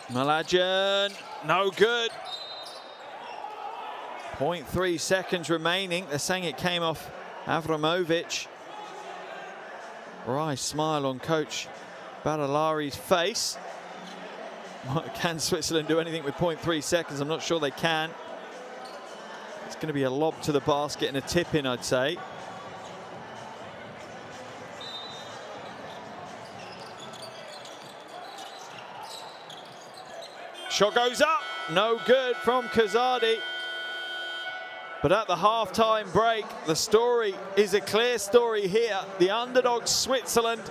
Mladen, no good. 0.3 seconds remaining. They're saying it came off Avramovic. Wry smile on coach Badalari's face. Can Switzerland do anything with 0.3 seconds? I'm not sure they can. It's going to be a lob to the basket and a tip in, I'd say. Shot goes up, no good from Kazadi. But at the half-time break, the story is a clear story here. The underdogs Switzerland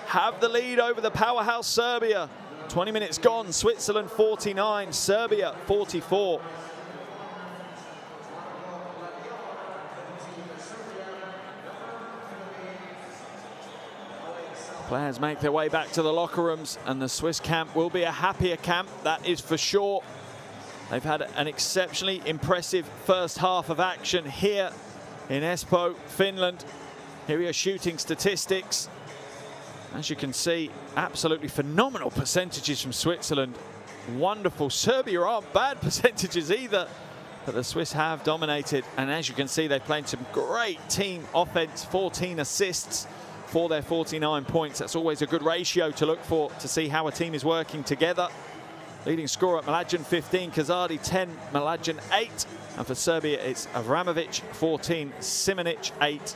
have the lead over the powerhouse Serbia. 20 minutes gone, Switzerland 49, Serbia 44. Players make their way back to the locker rooms, and the Swiss camp will be a happier camp, that is for sure. They've had an exceptionally impressive first half of action here in Espoo, Finland. Here are your shooting statistics. As you can see, absolutely phenomenal percentages from Switzerland. Wonderful. Serbia aren't bad percentages either, but the Swiss have dominated. And as you can see, they've played some great team offense, 14 assists for their 49 points. That's always a good ratio to look for, to see how a team is working together. Leading scorer at Mladen 15, Kazadi 10, Mladen 8. And for Serbia, it's Avramovic 14, Simonic 8.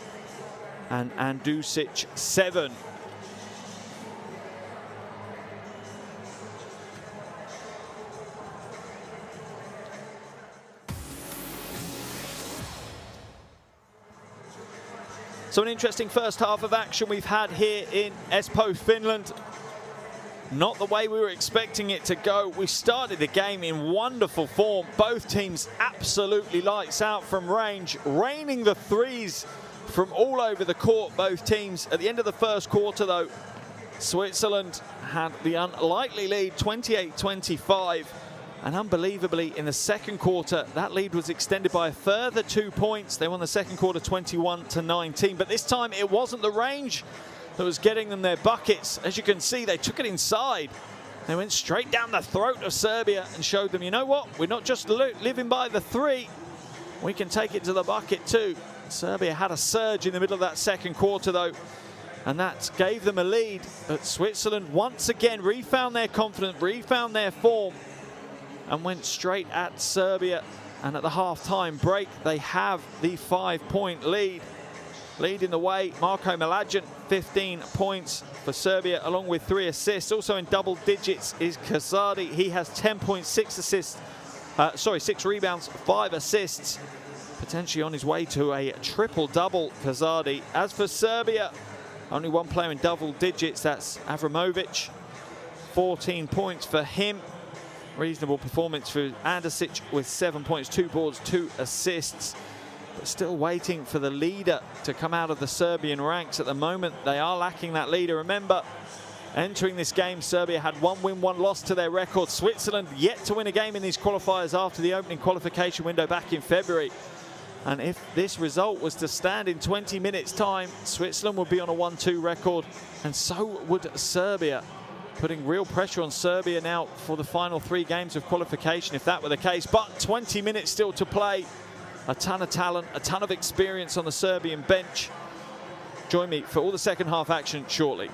and Andusic 7. So an interesting first half of action we've had here in Espoo, Finland. Not the way we were expecting it to go. We started the game in wonderful form. Both teams absolutely lights out from range, raining the threes from all over the court, both teams. At the end of the first quarter, though, Switzerland had the unlikely lead, 28-25. And unbelievably, in the second quarter, that lead was extended by a further 2 points. They won the second quarter 21-19. But this time, it wasn't the range that was getting them their buckets. As you can see, they took it inside. They went straight down the throat of Serbia and showed them, you know what? We're not just living by the three. We can take it to the bucket too. Serbia had a surge in the middle of that second quarter, though, and that gave them a lead. But Switzerland once again refound their confidence, refound their form, and went straight at Serbia. And at the half-time break, they have the 5-point lead. Leading the way, Marko Mlađan, 15 points for Serbia, along with 3 assists. Also in double digits is Kazadi. He has 10 points, 6 assists. 6 rebounds, 5 assists. Potentially on his way to a triple-double, Kazadi. As for Serbia, only one player in double digits. That's Avramovic. 14 points for him. Reasonable performance for Andasic with 7 points, 2 boards, 2 assists. But still waiting for the leader to come out of the Serbian ranks. At the moment, they are lacking that leader. Remember, entering this game, Serbia had 1 win, 1 loss to their record. Switzerland yet to win a game in these qualifiers after the opening qualification window back in February. And if this result was to stand in 20 minutes' time, Switzerland would be on a 1-2 record, and so would Serbia. Putting real pressure on Serbia now for the final 3 games of qualification, if that were the case. But 20 minutes still to play. A ton of talent, a ton of experience on the Serbian bench. Join me for all the second half action shortly.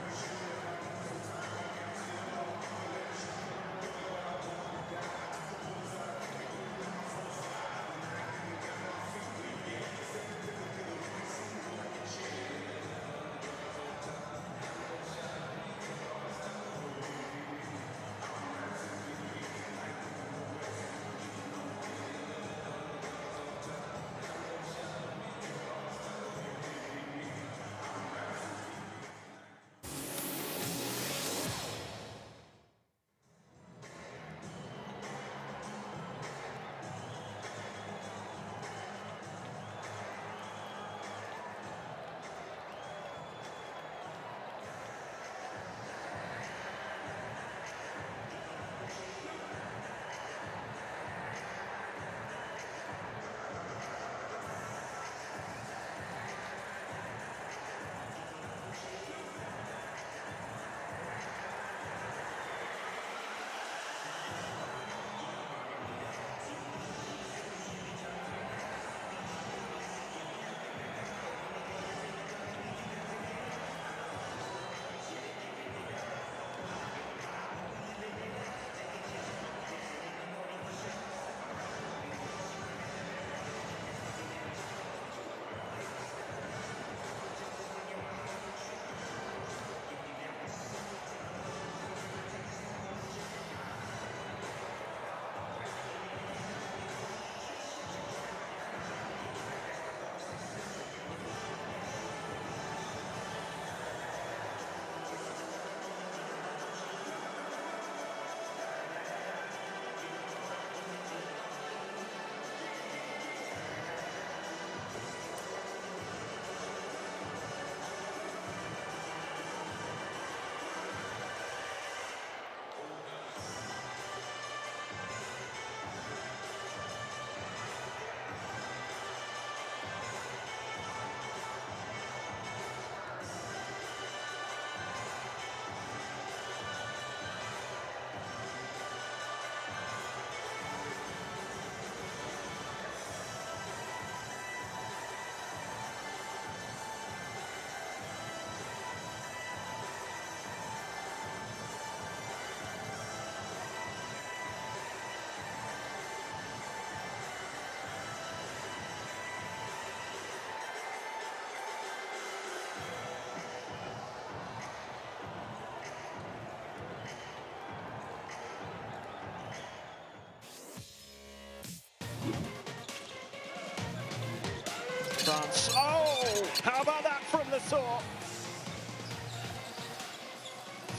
France. Oh, how about that from the top?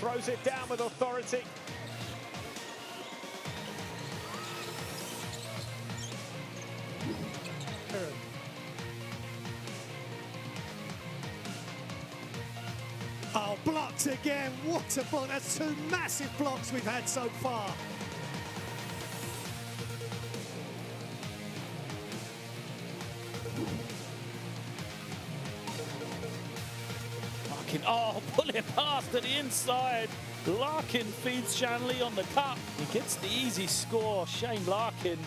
Throws it down with authority. Oh, blocked again. What a block. That's two massive blocks we've had so far. Larkin, oh, pull it past to the inside. Larkin feeds Shanley on the cut. He gets the easy score. Shane Larkin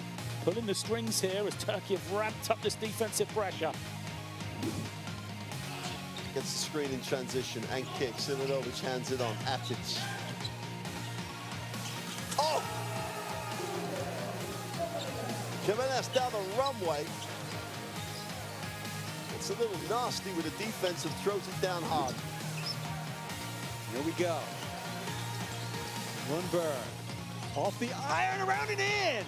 pulling the strings here as Turkey have ramped up this defensive pressure. Gets the screen in transition and kicks. Ilinovich hands it on. Atic. Oh! Jimenez down the runway. It's a little nasty with a defense and throws it down hard. Here we go. Lundberg off the iron, around and in.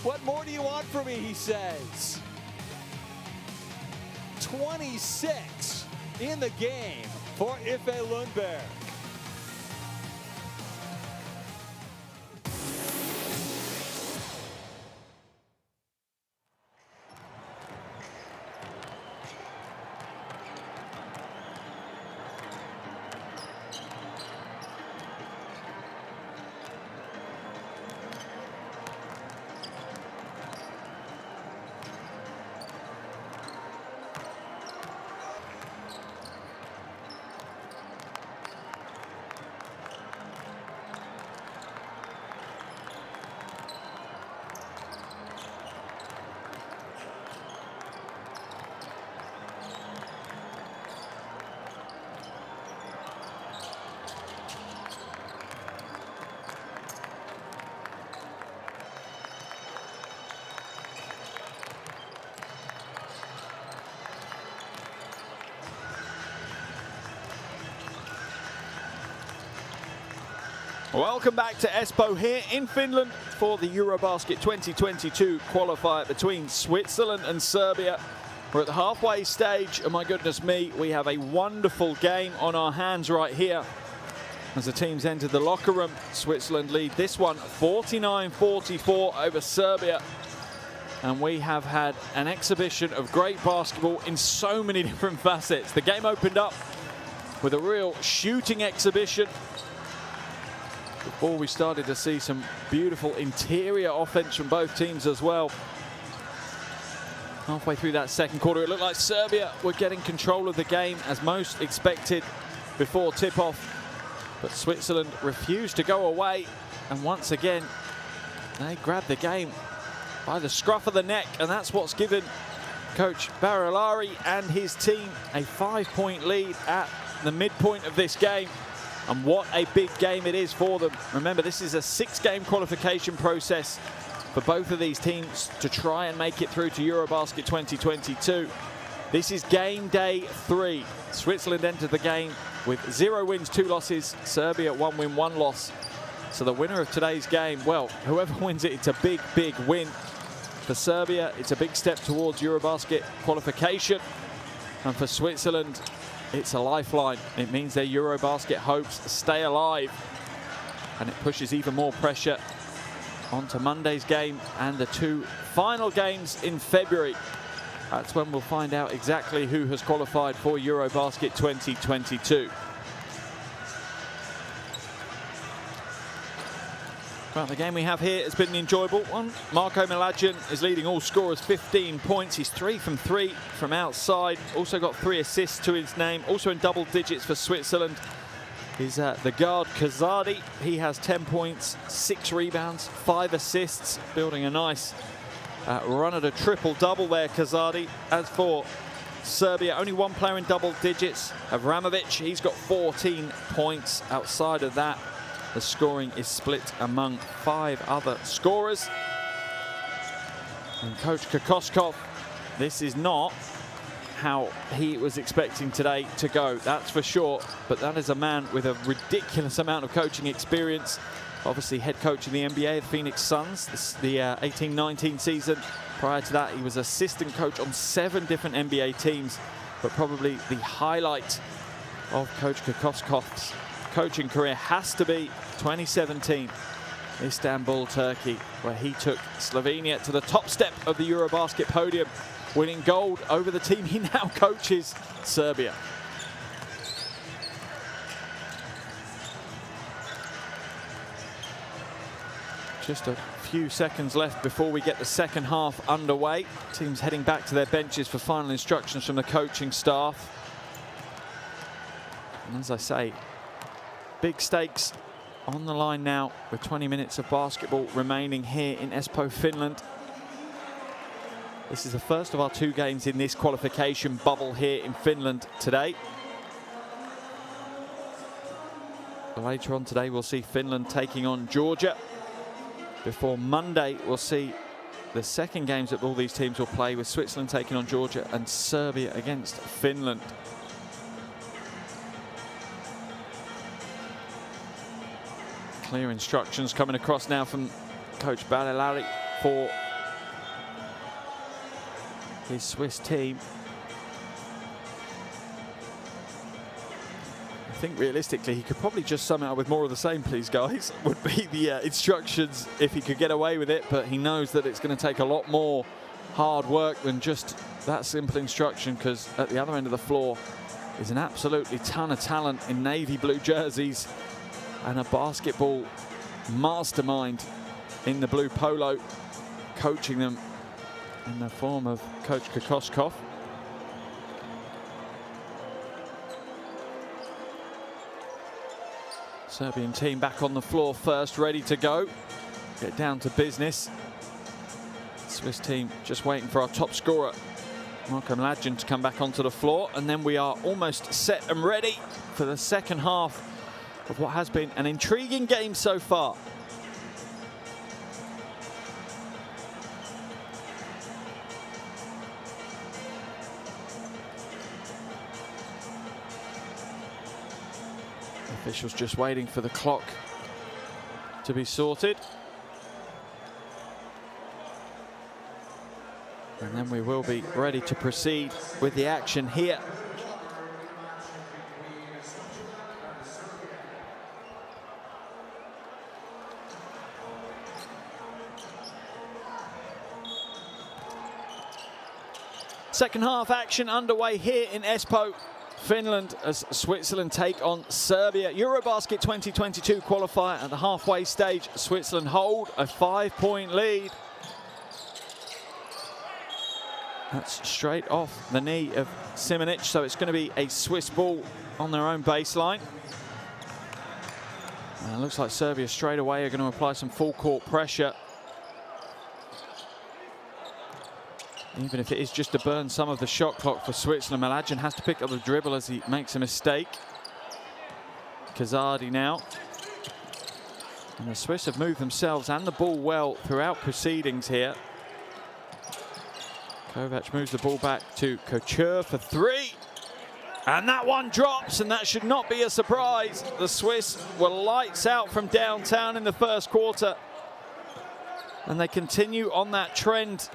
What more do you want from me, he says. 26 in the game for Ife Lundberg. Welcome back to Espoo here in Finland for the Eurobasket 2022 qualifier between Switzerland and Serbia. We're at the halfway stage, and my goodness me, we have a wonderful game on our hands right here. As the teams enter the locker room, Switzerland lead this one 49-44 over Serbia. And we have had an exhibition of great basketball in so many different facets. The game opened up with a real shooting exhibition before we started to see some beautiful interior offense from both teams as well. Halfway through that second quarter, it looked like Serbia were getting control of the game as most expected before tip-off. But Switzerland refused to go away, and once again, they grabbed the game by the scruff of the neck, and that's what's given Coach Barilari and his team a 5-point lead at the midpoint of this game. And what a big game it is for them. Remember, this is a 6-game qualification process for both of these teams to try and make it through to Eurobasket 2022. This is game day 3. Switzerland entered the game with 0 wins, 2 losses. Serbia 1 win, 1 loss. So the winner of today's game, well, whoever wins it, it's a big, big win. For Serbia, it's a big step towards Eurobasket qualification. And for Switzerland, it's a lifeline. It means their Eurobasket hopes stay alive. And it pushes even more pressure onto Monday's game and the 2 final games in February. That's when we'll find out exactly who has qualified for Eurobasket 2022. Well, the game we have here has been an enjoyable one. Marko Miladjan is leading all scorers, 15 points. He's 3 from 3 from outside. Also got 3 assists to his name. Also in double digits for Switzerland is the guard Kazadi. He has 10 points, 6 rebounds, 5 assists, building a nice run at a triple-double there, Kazadi. As for Serbia, only 1 player in double digits, Avramovic. He's got 14 points. Outside of that, the scoring is split among 5 other scorers. And Coach Kokoskov, this is not how he was expecting today to go, that's for sure. But that is a man with a ridiculous amount of coaching experience. Obviously head coach in the NBA, the Phoenix Suns, the 18-19 season. Prior to that, he was assistant coach on 7 different NBA teams, but probably the highlight of Coach Kokoskov's coaching career has to be 2017, Istanbul, Turkey, where he took Slovenia to the top step of the Eurobasket podium, winning gold over the team he now coaches, Serbia. Just a few seconds left before we get the second half underway. Teams heading back to their benches for final instructions from the coaching staff. And as I say, big stakes on the line now with 20 minutes of basketball remaining here in Espoo, Finland. This is the first of our 2 games in this qualification bubble here in Finland today. Later on today, we'll see Finland taking on Georgia. Before Monday, we'll see the second games that all these teams will play, with Switzerland taking on Georgia and Serbia against Finland. Clear instructions coming across now from Coach Balilari for his Swiss team. I think realistically he could probably just sum it up with more of the same, please guys, would be the instructions if he could get away with it, but he knows that it's going to take a lot more hard work than just that simple instruction, because at the other end of the floor is an absolutely ton of talent in navy blue jerseys and a basketball mastermind in the blue polo, coaching them in the form of Coach Kokoskov. Serbian team back on the floor first, ready to go, get down to business. Swiss team just waiting for our top scorer, Marko Mlađan, to come back onto the floor, and then we are almost set and ready for the second half of what has been an intriguing game so far. Officials just waiting for the clock to be sorted. And then we will be ready to proceed with the action here. Second half action underway here in Espoo, Finland, as Switzerland take on Serbia. Eurobasket 2022 qualifier at the halfway stage. Switzerland hold a 5-point lead. That's straight off the knee of Simonic, so it's going to be a Swiss ball on their own baseline. And it looks like Serbia straight away are going to apply some full court pressure, even if it is just to burn some of the shot clock for Switzerland. Mlađan has to pick up the dribble as he makes a mistake. Kazadi now. And the Swiss have moved themselves and the ball well throughout proceedings here. Kovac moves the ball back to Couture for 3. And that one drops, and that should not be a surprise. The Swiss were lights out from downtown in the first quarter, and they continue on that trend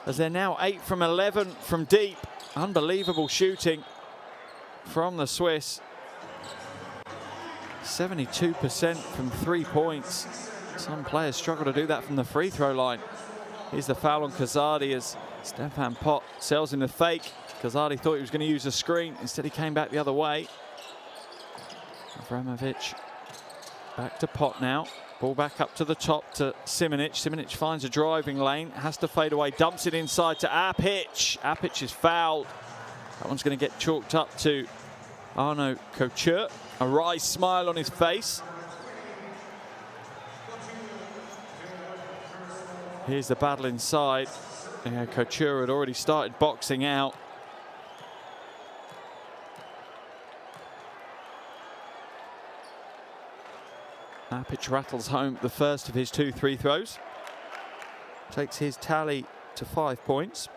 as they're now 8 from 11 from deep. Unbelievable shooting from the Swiss. 72% from 3 points. Some players struggle to do that from the free throw line. Here's the foul on Kazadi as Stefan Pot sells him the fake. Kazadi thought he was going to use a screen. Instead, he came back the other way. Avramovic back to Pot now. Ball back up to the top to Simonic. Simonic finds a driving lane, has to fade away, dumps it inside to Apic. Apic is fouled. That one's going to get chalked up to Arno Couture. A wry smile on his face. Here's the battle inside. Couture had already started boxing out. Apic rattles home the first of his 2 free throws. Takes his tally to 5 points.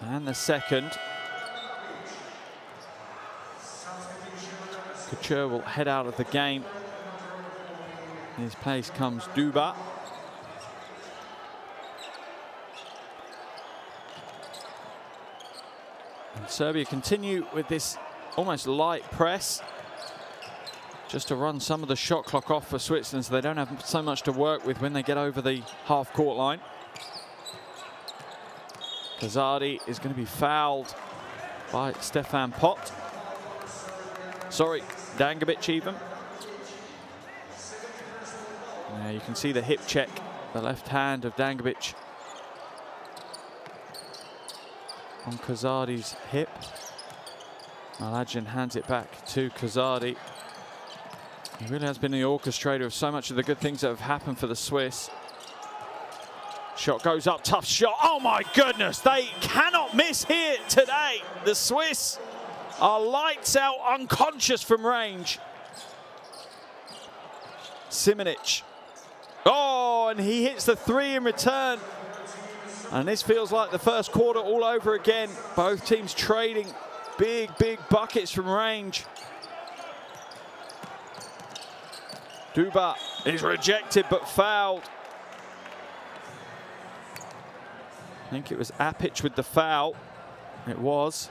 And the second. Couture will head out of the game In his place comes Duba. And Serbia continue with this almost light press, just to run some of the shot clock off for Switzerland so they don't have so much to work with when they get over the half-court line. Kazadi is going to be fouled by Stefan Pott. Sorry, Dangubic even. Now you can see the hip check, the left hand of Dangubic on Kazadi's hip. Malajan hands it back to Kazadi. He really has been the orchestrator of so much of the good things that have happened for the Swiss. Shot goes up, tough shot. Oh my goodness, they cannot miss here today. The Swiss are lights out, unconscious from range. Simonic. Oh, and he hits the three in return. And this feels like the first quarter all over again. Both teams trading big, big buckets from range. Duba is rejected but fouled. I think it was Apic with the foul. It was.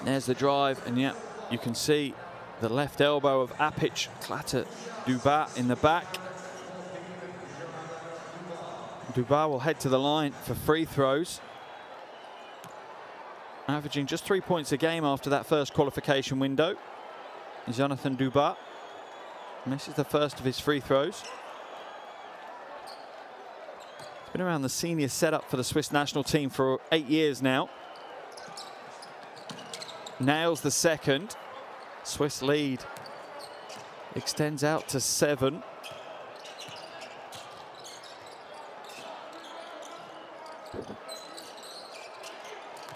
There's the drive, and yeah, you can see the left elbow of Apic clatter Duba in the back. Duba will head to the line for free throws. Averaging just 3 points a game after that first qualification window. Jonathan Duba. And this is the first of his free throws. He's been around the senior setup for the Swiss national team for 8 years now. Nails the second. Swiss lead extends out to 7.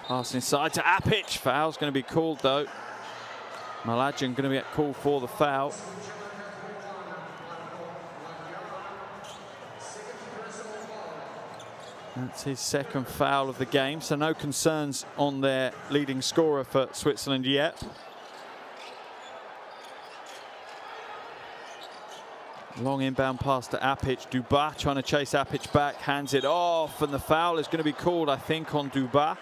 Pass inside to Apic. Foul's going to be called though. Malajan going to get called for the foul. That's his second foul of the game, so no concerns on their leading scorer for Switzerland yet. Long inbound pass to Apic. Duba trying to chase Apic back, hands it off, and the foul is going to be called, I think, on Duba.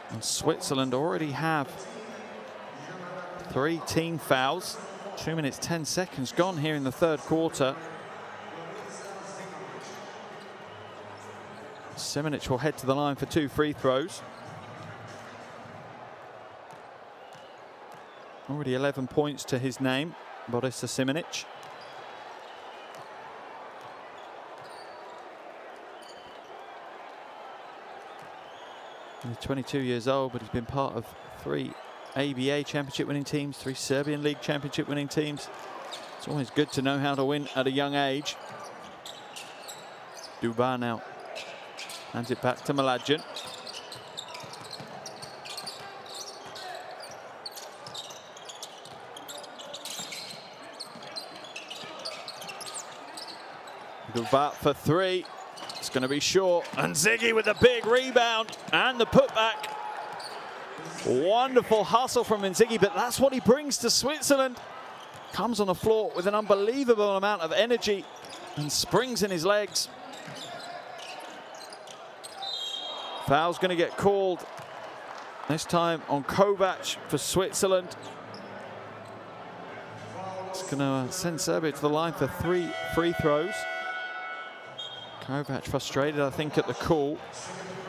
And Switzerland already have 3 team fouls. 2 minutes, 10 seconds gone here in the third quarter. Simonic will head to the line for 2 free throws. Already 11 points to his name, Borisa Simonic. He's 22 years old, but he's been part of 3 ABA championship winning teams, 3 Serbian League championship winning teams. It's always good to know how to win at a young age. Duba now hands it back to Malajan. Duba for 3. It's going to be short, and Ziggy with a big rebound and the putback. Wonderful hustle from Nzigi, but that's what he brings to Switzerland. Comes on the floor with an unbelievable amount of energy and springs in his legs. Foul's going to get called, this time on Kovac for Switzerland. It's going to send Serbia to the line for 3 free throws. Kovac frustrated, I think, at the call.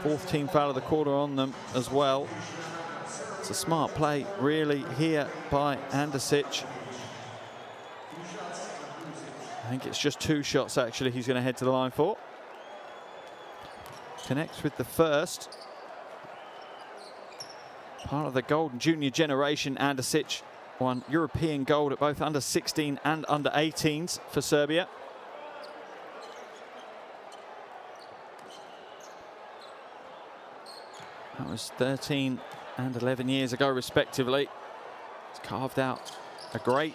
4th team foul of the quarter on them as well. It's a smart play, really, here by Andasic. I think it's just 2 shots, actually, he's going to head to the line for. Connects with the first. Part of the golden junior generation, Andasic won European gold at both under 16 and under 18s for Serbia. That was 13 and 11 years ago, respectively. He's carved out a great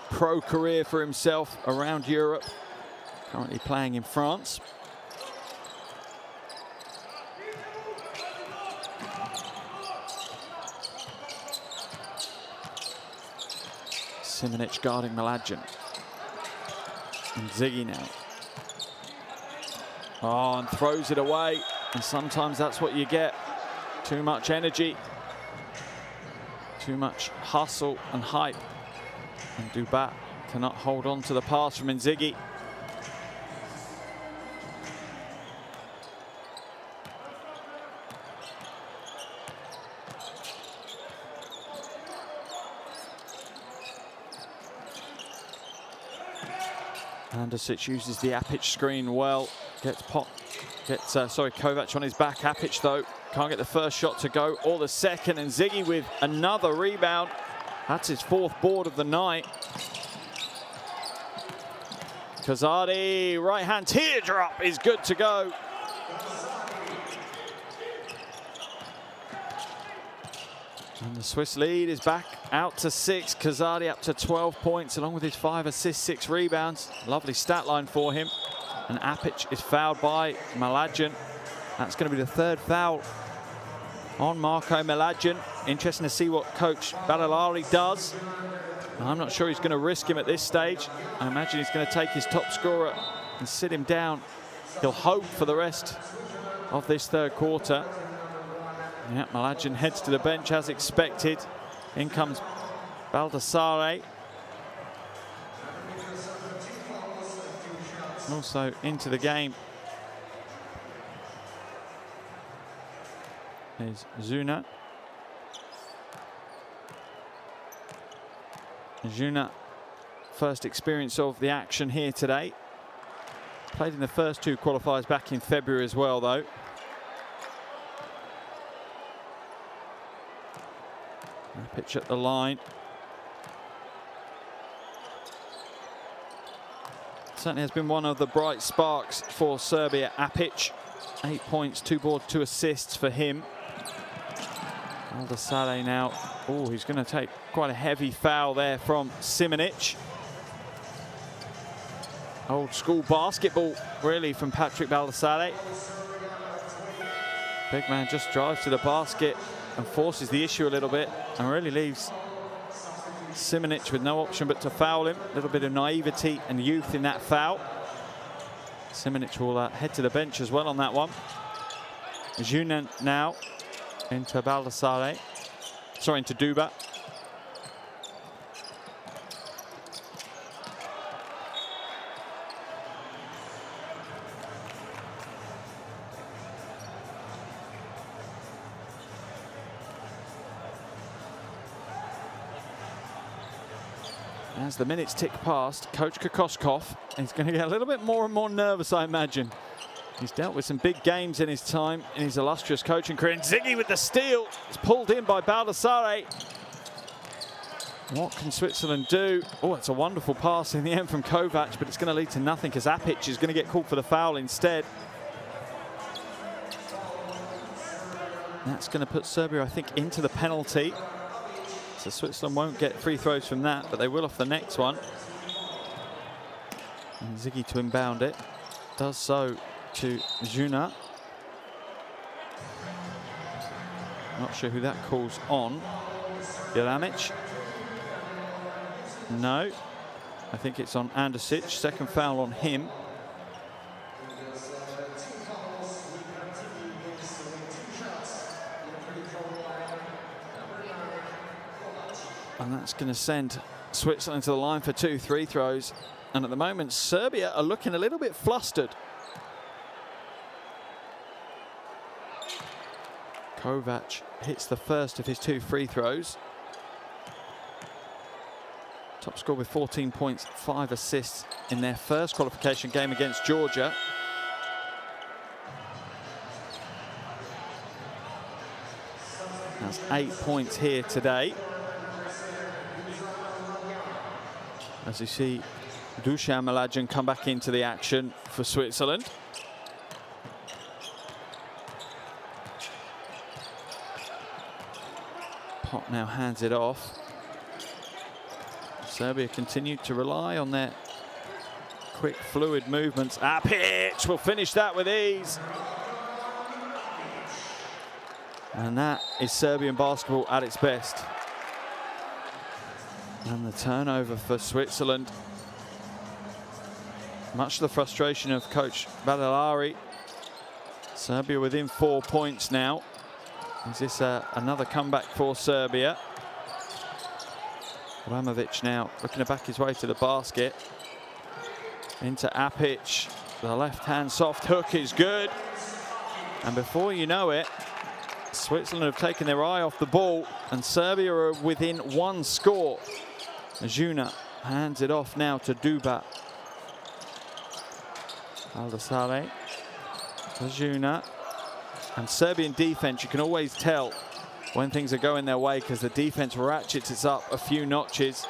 pro career for himself around Europe. Currently playing in France. Simonic guarding Mlađan. And Ziggy now. Oh, and throws it away. And sometimes that's what you get. Too much energy. Too much hustle and hype. And Dubat cannot hold on to the pass from Inzighi. Andosic uses the Apic screen well. Gets Kovac on his back. Apic though can't get the first shot to go or the second, and Ziggy with another rebound. That's his 4th board of the night. Kazadi, right hand teardrop is good to go. And the Swiss lead is back out to 6. Kazadi up to 12 points along with his 5 assists, 6 rebounds. Lovely stat line for him. And Apic is fouled by Mlađan. That's going to be the 3rd foul on Marko Mlađan. Interesting to see what Coach Balalari does. I'm not sure he's going to risk him at this stage. I imagine he's going to take his top scorer and sit him down. He'll hope for the rest of this 3rd quarter. Yeah, Mlađan heads to the bench as expected. In comes Baldassare. Also into the game is Zuna. Zuna, first experience of the action here today. Played in the first 2 qualifiers back in February as well, though. Pitch at the line. Certainly has been one of the bright sparks for Serbia. Apic, 8 points, 2 boards, 2 assists for him. Baldassare now. Oh, he's going to take quite a heavy foul there from Simonic. Old school basketball, really, from Patrick Baldassare. Big man just drives to the basket and forces the issue a little bit and really leaves Simonic with no option but to foul him. A little bit of naivety and youth in that foul. Simonic will head to the bench as well on that one. Junan now into Baldassare. Sorry, into Duba. As the minutes tick past, Coach Kokoskov is going to get a little bit more and more nervous, I imagine. He's dealt with some big games in his time, in his illustrious coaching career. And Ziggy with the steal. It's pulled in by Baldassare. What can Switzerland do? Oh, it's a wonderful pass in the end from Kovac, but it's going to lead to nothing because Apic is going to get called for the foul instead. That's going to put Serbia, I think, into the penalty. So Switzerland won't get free throws from that, but they will off the next one. And Ziggy to inbound it. Does so to Juna. Not sure who that calls on. Jelamic. No. I think it's on Andosic. 2nd foul on him. And that's going to send Switzerland to the line for 2 free throws. And at the moment, Serbia are looking a little bit flustered. Kovac hits the first of his 2 free throws. Top scorer with 14 points, 5 assists in their first qualification game against Georgia. That's 8 points here today. As you see, Dusan Mlađan come back into the action for Switzerland. Pot now hands it off. Serbia continued to rely on their quick, fluid movements. Apic will finish that with ease. And that is Serbian basketball at its best. And the turnover for Switzerland. Much to the frustration of coach Badalari. Serbia within 4 points now. Is this another comeback for Serbia? Abramovic now looking to back his way to the basket. Into Apic. The left-hand soft hook is good. And before you know it, Switzerland have taken their eye off the ball, and Serbia are within one score. Juna hands it off now to Duba. Aldasale. Juna. And Serbian defense, you can always tell when things are going their way because the defense ratchets it up a few notches.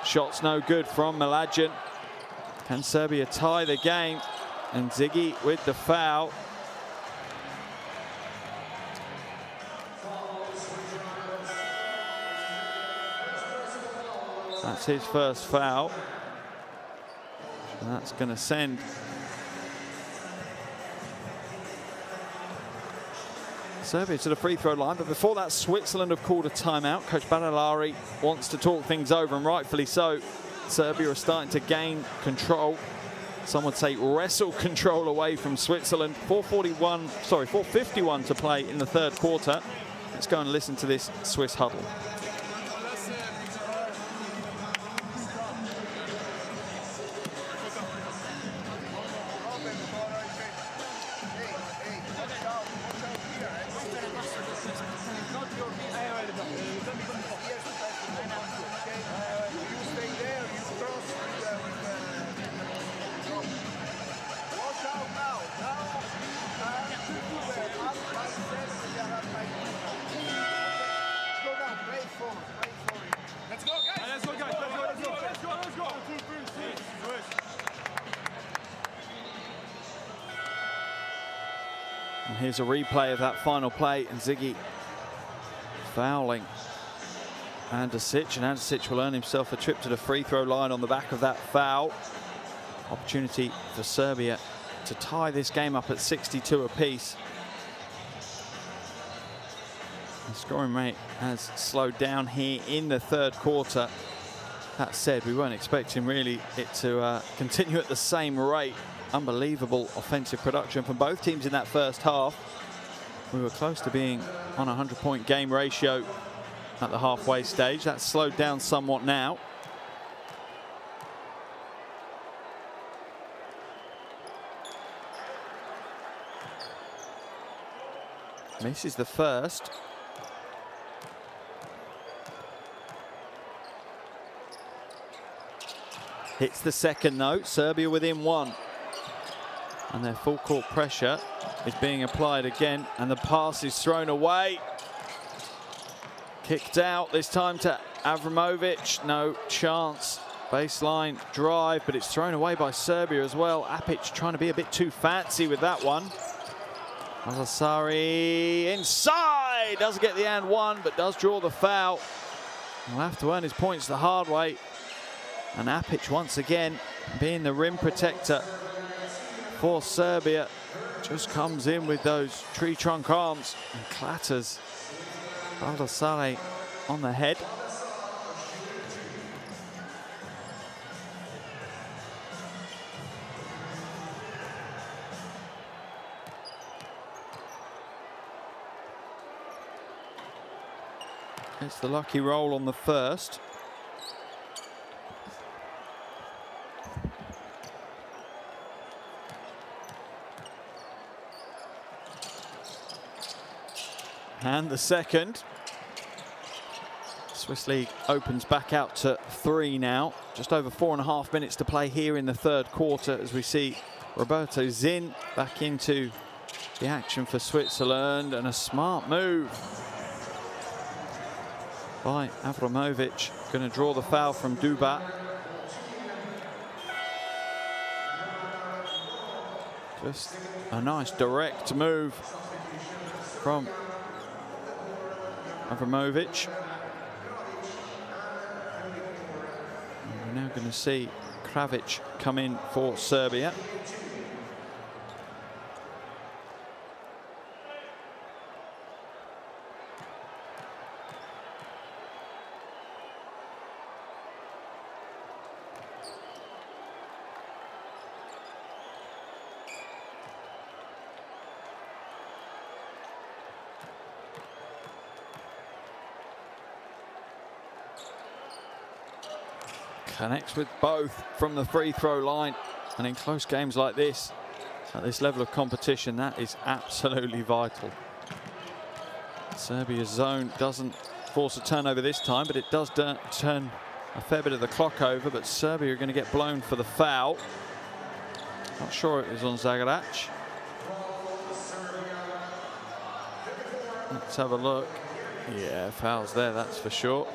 Shots no good from Mlađan. Can Serbia tie the game? And Ziggy with the foul. That's his first foul. And that's going to send Serbia to the free throw line. But before that, Switzerland have called a timeout. Coach Badalari wants to talk things over, and rightfully so. Serbia are starting to gain control. Some would say wrestle control away from Switzerland. 4:51 to play in the third quarter. Let's go and listen to this Swiss huddle. And here's a replay of that final play, and Ziggy fouling Andasic, and Andasic will earn himself a trip to the free throw line on the back of that foul. Opportunity for Serbia to tie this game up at 62 apiece. The scoring rate has slowed down here in the third quarter. That said, we weren't expecting really it to continue at the same rate. Unbelievable offensive production from both teams in that first half. We were close to being on a 100-point game ratio at the halfway stage. That's slowed down somewhat now. Misses the first. Hits the second though. Serbia within one. And their full court pressure is being applied again, and the pass is thrown away. Kicked out this time to Avramovic. No chance. Baseline drive, but it's thrown away by Serbia as well. Apic trying to be a bit too fancy with that one. Aldasari inside. Doesn't get the and one, but does draw the foul. He'll have to earn his points the hard way. And Apic once again being the rim protector for Serbia, just comes in with those tree trunk arms and clatters Aldasale on the head. It's the lucky roll on the first. And the second. Swiss League opens back out to 3 now. Just over 4.5 minutes to play here in the third quarter as we see Roberto Zin back into the action for Switzerland, and a smart move by Avramovic. Going to draw the foul from Duba. Just a nice direct move from Avramovic. And we're now going to see Kravic come in for Serbia. Connects with both from the free throw line. And in close games like this, at this level of competition, that is absolutely vital. Serbia's zone doesn't force a turnover this time, but it does turn a fair bit of the clock over. But Serbia are going to get blown for the foul. Not sure it was on Zagarac. Let's have a look. Yeah, foul's there, that's for sure.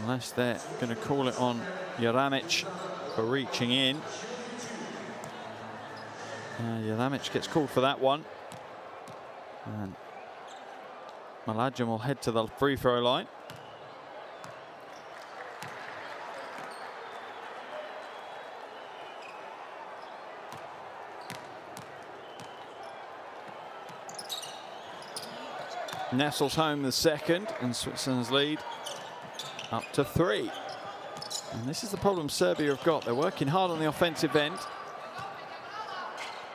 Unless they're going to call it on Jeramic for reaching in. Jeramic gets called for that one. And Mlađan will head to the free throw line. Nestles home the second, and Switzerland's lead up to 3. And this is the problem Serbia have got. They're working hard on the offensive end,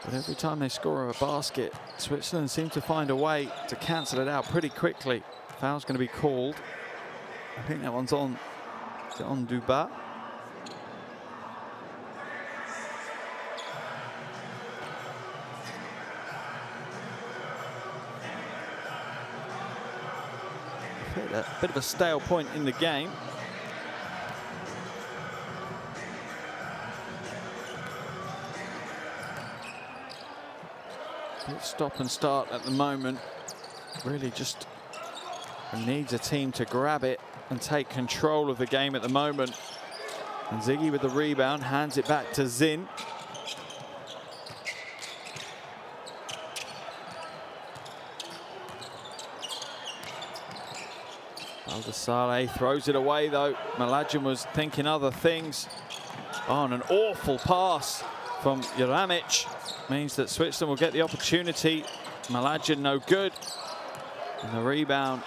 but every time they score a basket, Switzerland seem to find a way to cancel it out pretty quickly. Foul's going to be called. I think that one's on Duba. A bit of a stale point in the game. Stop and start at the moment. Really just needs a team to grab it and take control of the game at the moment. And Ziggy with the rebound, hands it back to Zin. Aldasale throws it away though. Mlađan was thinking other things. Oh, and an awful pass from Jeramic means that Switzerland will get the opportunity. Mlađan no good. And the rebound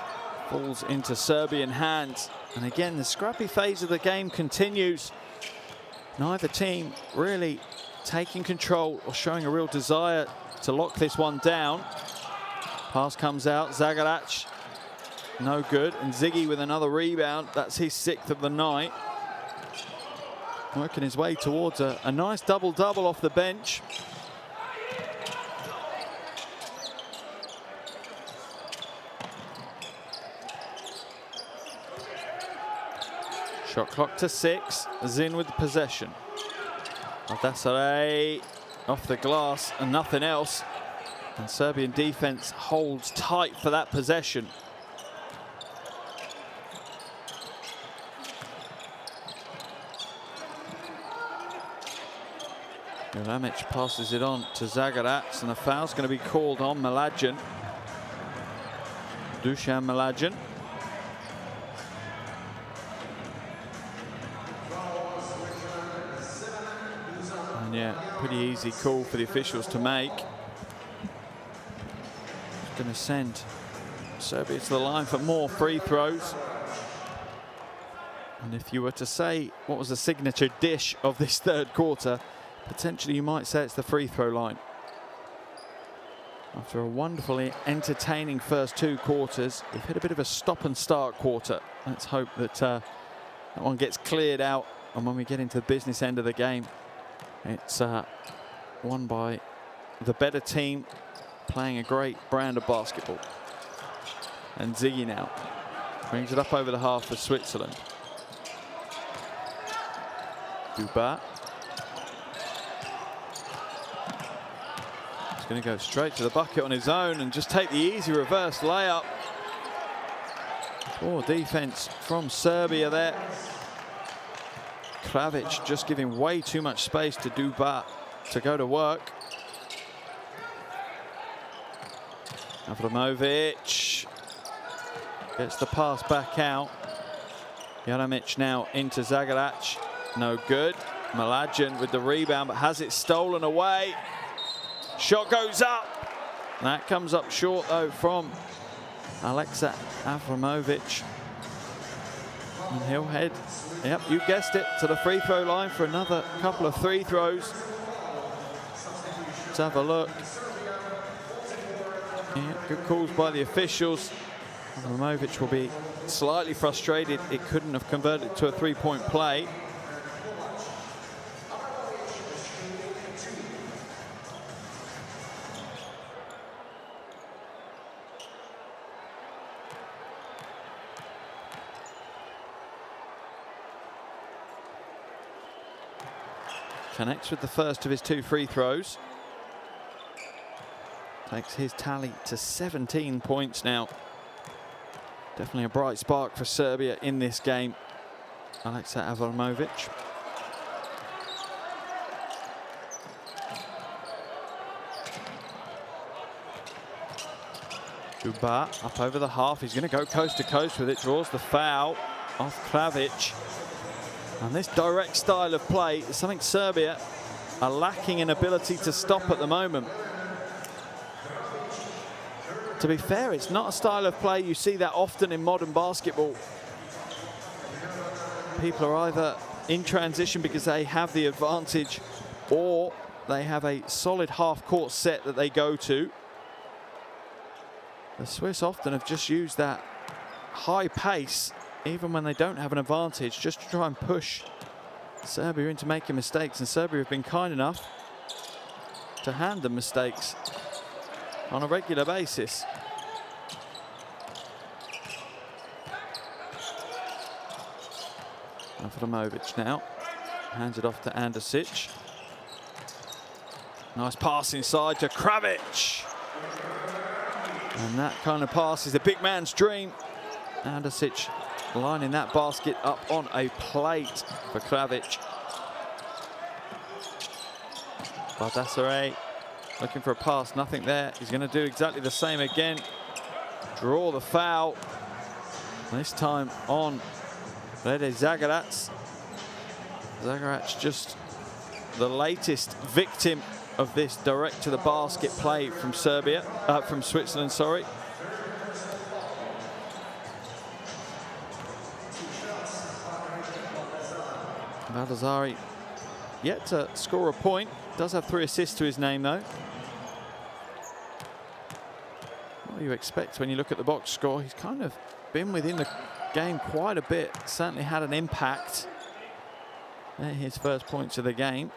falls into Serbian hands. And again, the scrappy phase of the game continues. Neither team really taking control or showing a real desire to lock this one down. Pass comes out, Zagarac. No good, and Ziggy with another rebound. That's his 6th of the night. Working his way towards a nice double-double off the bench. Shot clock to 6. Zin with the possession. Aldasale off the glass and nothing else. And Serbian defense holds tight for that possession. Jeramic passes it on to Zagarac, and the foul's going to be called on Mlađan. Dušan Mlađan. And yeah, pretty easy call for the officials to make. It's going to send Serbia to the line for more free throws. And if you were to say what was the signature dish of this third quarter, potentially you might say it's the free throw line. After a wonderfully entertaining first 2 quarters, we've hit a bit of a stop and start quarter. Let's hope that that one gets cleared out, and when we get into the business end of the game, it's won by the better team playing a great brand of basketball. And Ziggy now brings it up over the half for Switzerland. Duba. Going to go straight to the bucket on his own and just take the easy reverse layup. Poor defense from Serbia there. Kravic just giving way too much space to Duba to go to work. Avramovic gets the pass back out. Jeramic now into Zagarac. No good. Mlađan with the rebound, but has it stolen away. Shot goes up. That comes up short though from Alexa Avramovic. And he'll head, yep, you guessed it, to the free throw line for another couple of free throws. Let's have a look. Yeah, good calls by the officials. Avramovic will be slightly frustrated. It couldn't have converted to a three-point play. Connects with the first of his 2 free throws. Takes his tally to 17 points now. Definitely a bright spark for Serbia in this game. Aleksa Avramovic. Duba up over the half. He's going to go coast to coast with it. Draws the foul off Kravic. And this direct style of play is something Serbia are lacking in ability to stop at the moment. To be fair, it's not a style of play you see that often in modern basketball. People are either in transition because they have the advantage, or they have a solid half-court set that they go to. The Swiss often have just used that high pace, even when they don't have an advantage, just to try and push Serbia into making mistakes. And Serbia have been kind enough to hand them mistakes on a regular basis. Avramovic now hands it off to Andosic. Nice pass inside to Kravic. And that kind of pass is a big man's dream. Andosic lining that basket up on a plate for Kravic. Baldassare looking for a pass, nothing there. He's going to do exactly the same again. Draw the foul. This time on Rade Zagarac. Zagarac just the latest victim of this direct to the basket play from from Switzerland, sorry. Baldassare yet to score a point. Does have 3 assists to his name, though. What do you expect when you look at the box score? He's kind of been within the game quite a bit. Certainly had an impact. They're his first points of the game.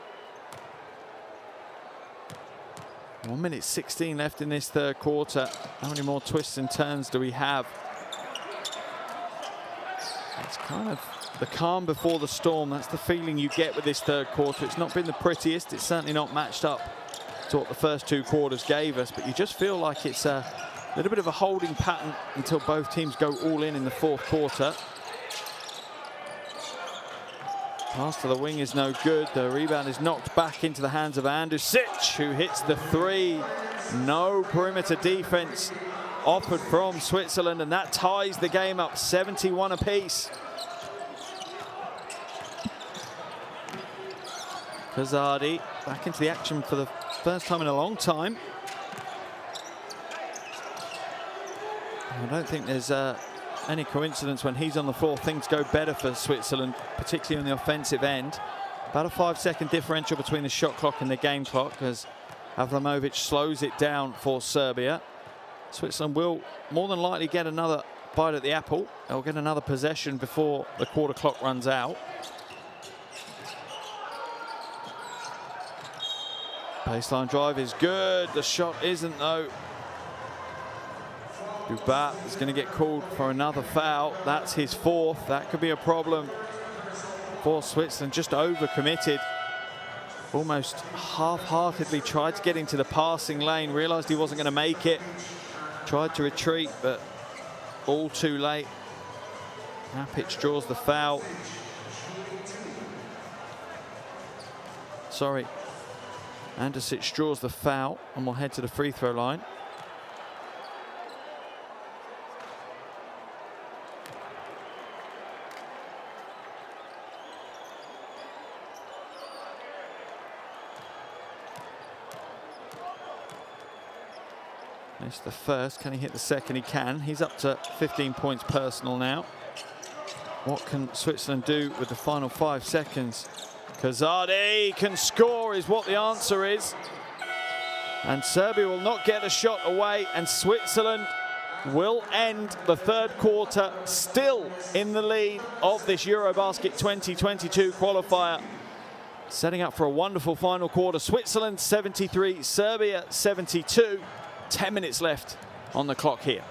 1 minute 16 left in this third quarter. How many more twists and turns do we have? It's kind of the calm before the storm. That's the feeling you get with this third quarter. It's not been the prettiest. It's certainly not matched up to what the first 2 quarters gave us, but you just feel like it's a little bit of a holding pattern until both teams go all in the fourth quarter. Pass to the wing is no good. The rebound is knocked back into the hands of Andosic, who hits the 3. No perimeter defense offered from Switzerland, and that ties the game up 71 apiece. Kazadi back into the action for the first time in a long time. I don't think there's any coincidence when he's on the floor. Things go better for Switzerland, particularly on the offensive end. About a 5-second differential between the shot clock and the game clock as Avramovic slows it down for Serbia. Switzerland will more than likely get another bite at the apple. They'll get another possession before the quarter clock runs out. Baseline drive is good. The shot isn't, though. Duba is going to get called for another foul. That's his 4th. That could be a problem for Switzerland. Just overcommitted. Almost half-heartedly tried to get into the passing lane. Realised he wasn't going to make it. Tried to retreat, but all too late. Napic draws the foul. Sorry. Andosic draws the foul and will head to the free throw line. Missed the first. Can he hit the second? He can. He's up to 15 points personal now. What can Switzerland do with the final 5 seconds? Kazadi can score is what the answer is. And Serbia will not get a shot away, and Switzerland will end the third quarter still in the lead of this Eurobasket 2022 qualifier. Setting up for a wonderful final quarter. Switzerland 73, Serbia 72. 10 minutes left on the clock here.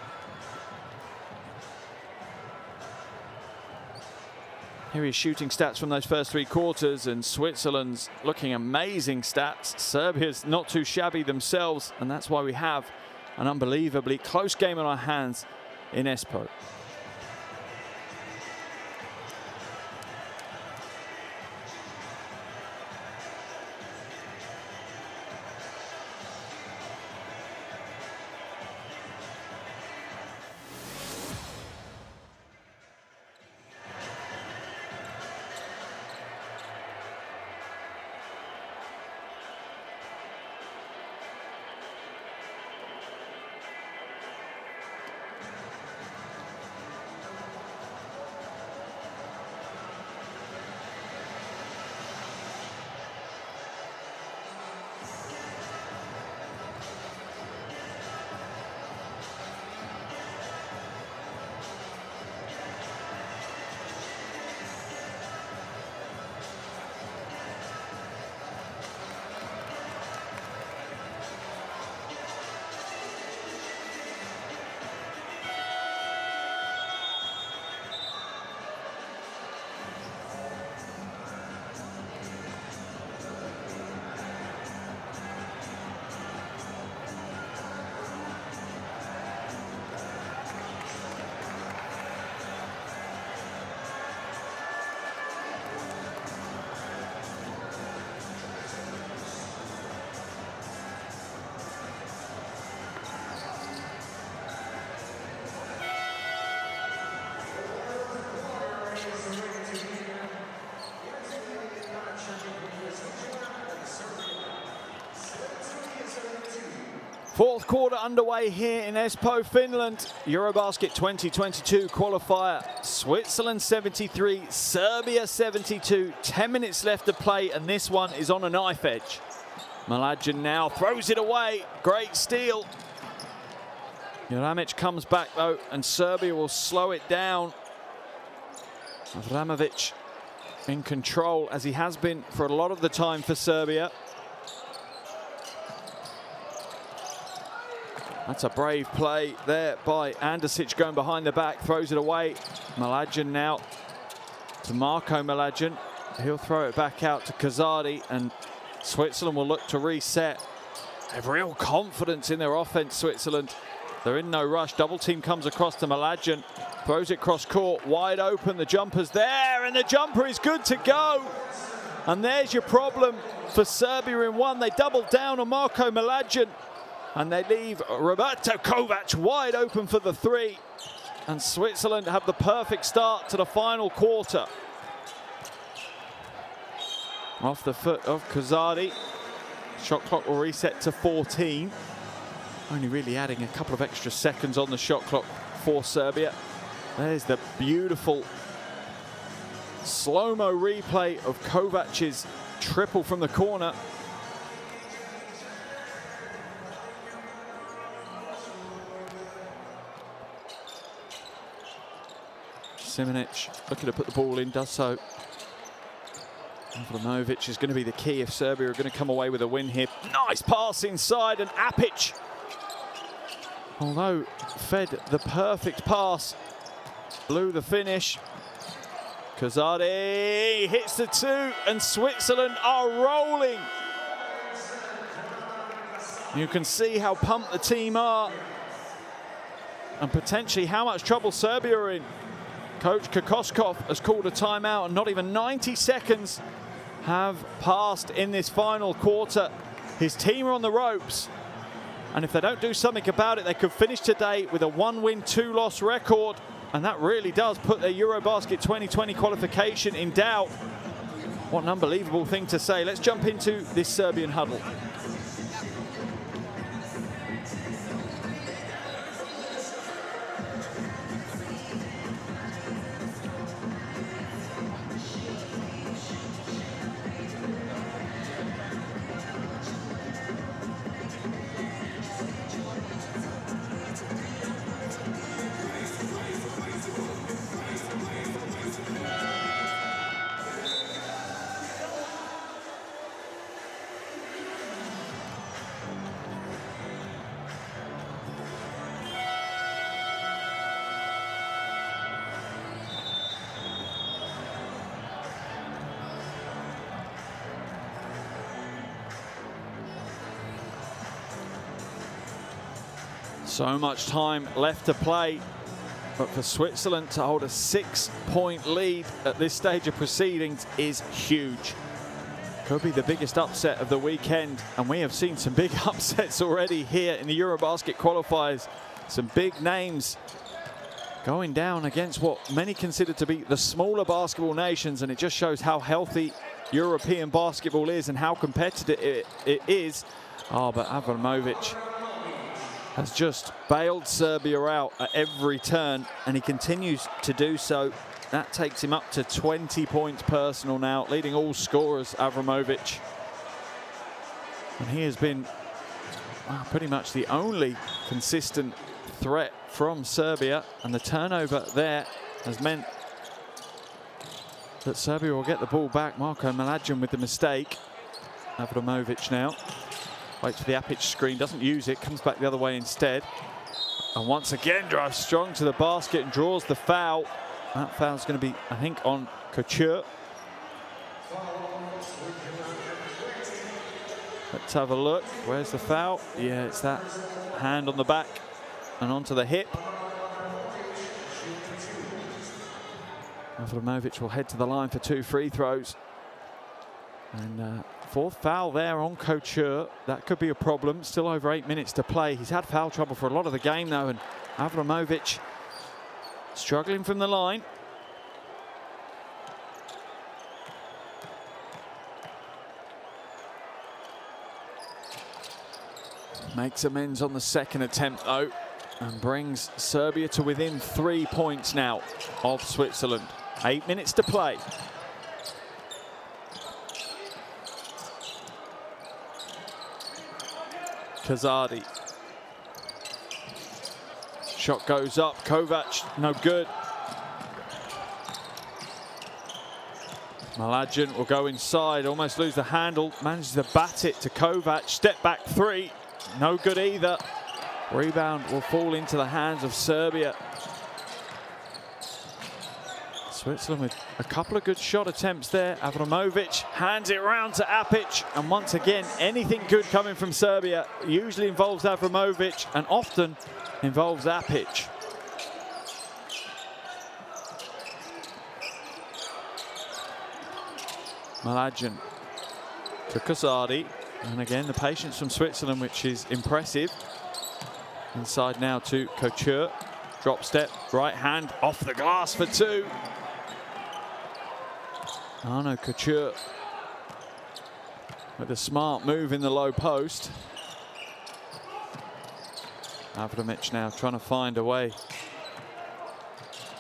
Here is shooting stats from those first three quarters, and Switzerland's looking amazing stats. Serbia's not too shabby themselves, and that's why we have an unbelievably close game on our hands in Espoo. Fourth quarter underway here in Espoo, Finland. Eurobasket 2022 qualifier. Switzerland 73, Serbia 72. 10 minutes left to play, and this one is on a knife edge. Mlađan now throws it away. Great steal. Juramic comes back though, and Serbia will slow it down. Avramovic in control, as he has been for a lot of the time for Serbia. That's a brave play there by Andasic, going behind the back, throws it away. Mlađan now to Marko Mlađan. He'll throw it back out to Kazadi, and Switzerland will look to reset. They have real confidence in their offense, Switzerland. They're in no rush. Double team comes across to Mlađan, throws it cross court, wide open. The jumper's there, and the jumper is good to go. And there's your problem for Serbia in one. They double down on Marko Mlađan, and they leave Roberto Kovac wide open for the three. And Switzerland have the perfect start to the final quarter. Off the foot of Kazadi. Shot clock will reset to 14. Only really adding a couple of extra seconds on the shot clock for Serbia. There's the beautiful slow-mo replay of Kovac's triple from the corner. Simonic looking to put the ball in, does so. Avramovic is going to be the key if Serbia are going to come away with a win here. Nice pass inside, and Apic, although fed the perfect pass, blew the finish. Kazadi hits the two, and Switzerland are rolling. You can see how pumped the team are, and potentially how much trouble Serbia are in. Coach Kokoskov has called a timeout, and not even 90 seconds have passed in this final quarter. His team are on the ropes, and if they don't do something about it, they could finish today with a 1-win, 2-loss record, and that really does put their Eurobasket 2020 qualification in doubt. What an unbelievable thing to say. Let's jump into this Serbian huddle. So much time left to play. But for Switzerland to hold a 6-point lead at this stage of proceedings is huge. Could be the biggest upset of the weekend, and we have seen some big upsets already here in the Eurobasket qualifiers. Some big names going down against what many consider to be the smaller basketball nations, and it just shows how healthy European basketball is and how competitive it is. Oh, but Avramovic has just bailed Serbia out at every turn, and he continues to do so. That takes him up to 20 points personal now, leading all scorers, Avramovic. And he has been pretty much the only consistent threat from Serbia, and the turnover there has meant that Serbia will get the ball back. Marko Mlađan with the mistake. Avramovic now. Waits for the Apic screen, doesn't use it, comes back the other way instead. And once again drives strong to the basket and draws the foul. That foul's going to be, I think, on Couture. Let's have a look. Where's the foul? Yeah, it's that hand on the back and onto the hip. Avramovic will head to the line for 2 free throws. And fourth foul there on Couture. That could be a problem. Still over 8 minutes to play. He's had foul trouble for a lot of the game, though, and Avramovic struggling from the line. Makes amends on the second attempt, though, and brings Serbia to within 3 points now of Switzerland. 8 minutes to play. Kazadi. Shot goes up. Kovac, no good. Mlađan will go inside, almost lose the handle. Manages to bat it to Kovac. Step back 3. No good either. Rebound will fall into the hands of Serbia. Switzerland with a couple of good shot attempts there. Avramovic hands it around to Apic, and once again, anything good coming from Serbia usually involves Avramovic and often involves Apic. Mlađan to Kazadi, and again the patience from Switzerland, which is impressive. Inside now to Couture. Drop step, right hand off the glass for 2. Arno Couture with a smart move in the low post. Avramovic now trying to find a way.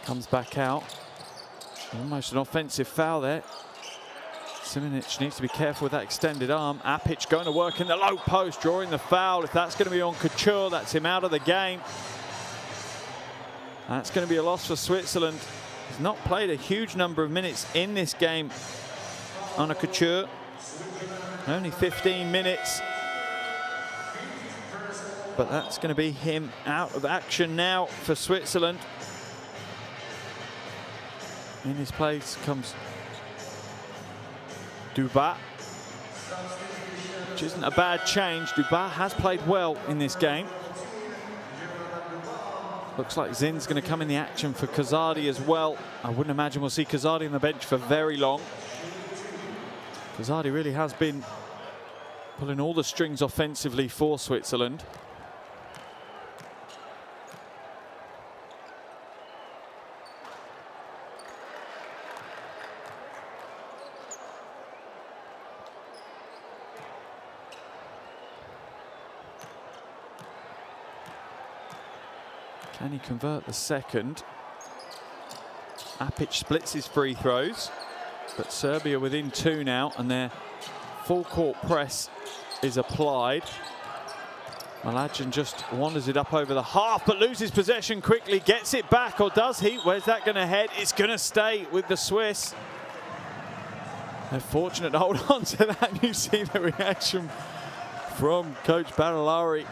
Comes back out. Almost an offensive foul there. Simonic needs to be careful with that extended arm. Apic going to work in the low post, drawing the foul. If that's going to be on Couture, that's him out of the game. That's going to be a loss for Switzerland. He's not played a huge number of minutes in this game on a Couture. Only 15 minutes. But that's going to be him out of action now for Switzerland. In his place comes Dubat, which isn't a bad change. Dubat has played well in this game. Looks like Zin's going to come in the action for Kazadi as well. I wouldn't imagine we'll see Kazadi on the bench for very long. Kazadi really has been pulling all the strings offensively for Switzerland. Can he convert the second? Apic splits his free throws, but Serbia within 2 now, and their full court press is applied. Mlađan just wanders it up over the half, but loses possession quickly, gets it back, or does he? Where's that going to head? It's going to stay with the Swiss. They're fortunate to hold on to that, and you see the reaction from Coach Barilari.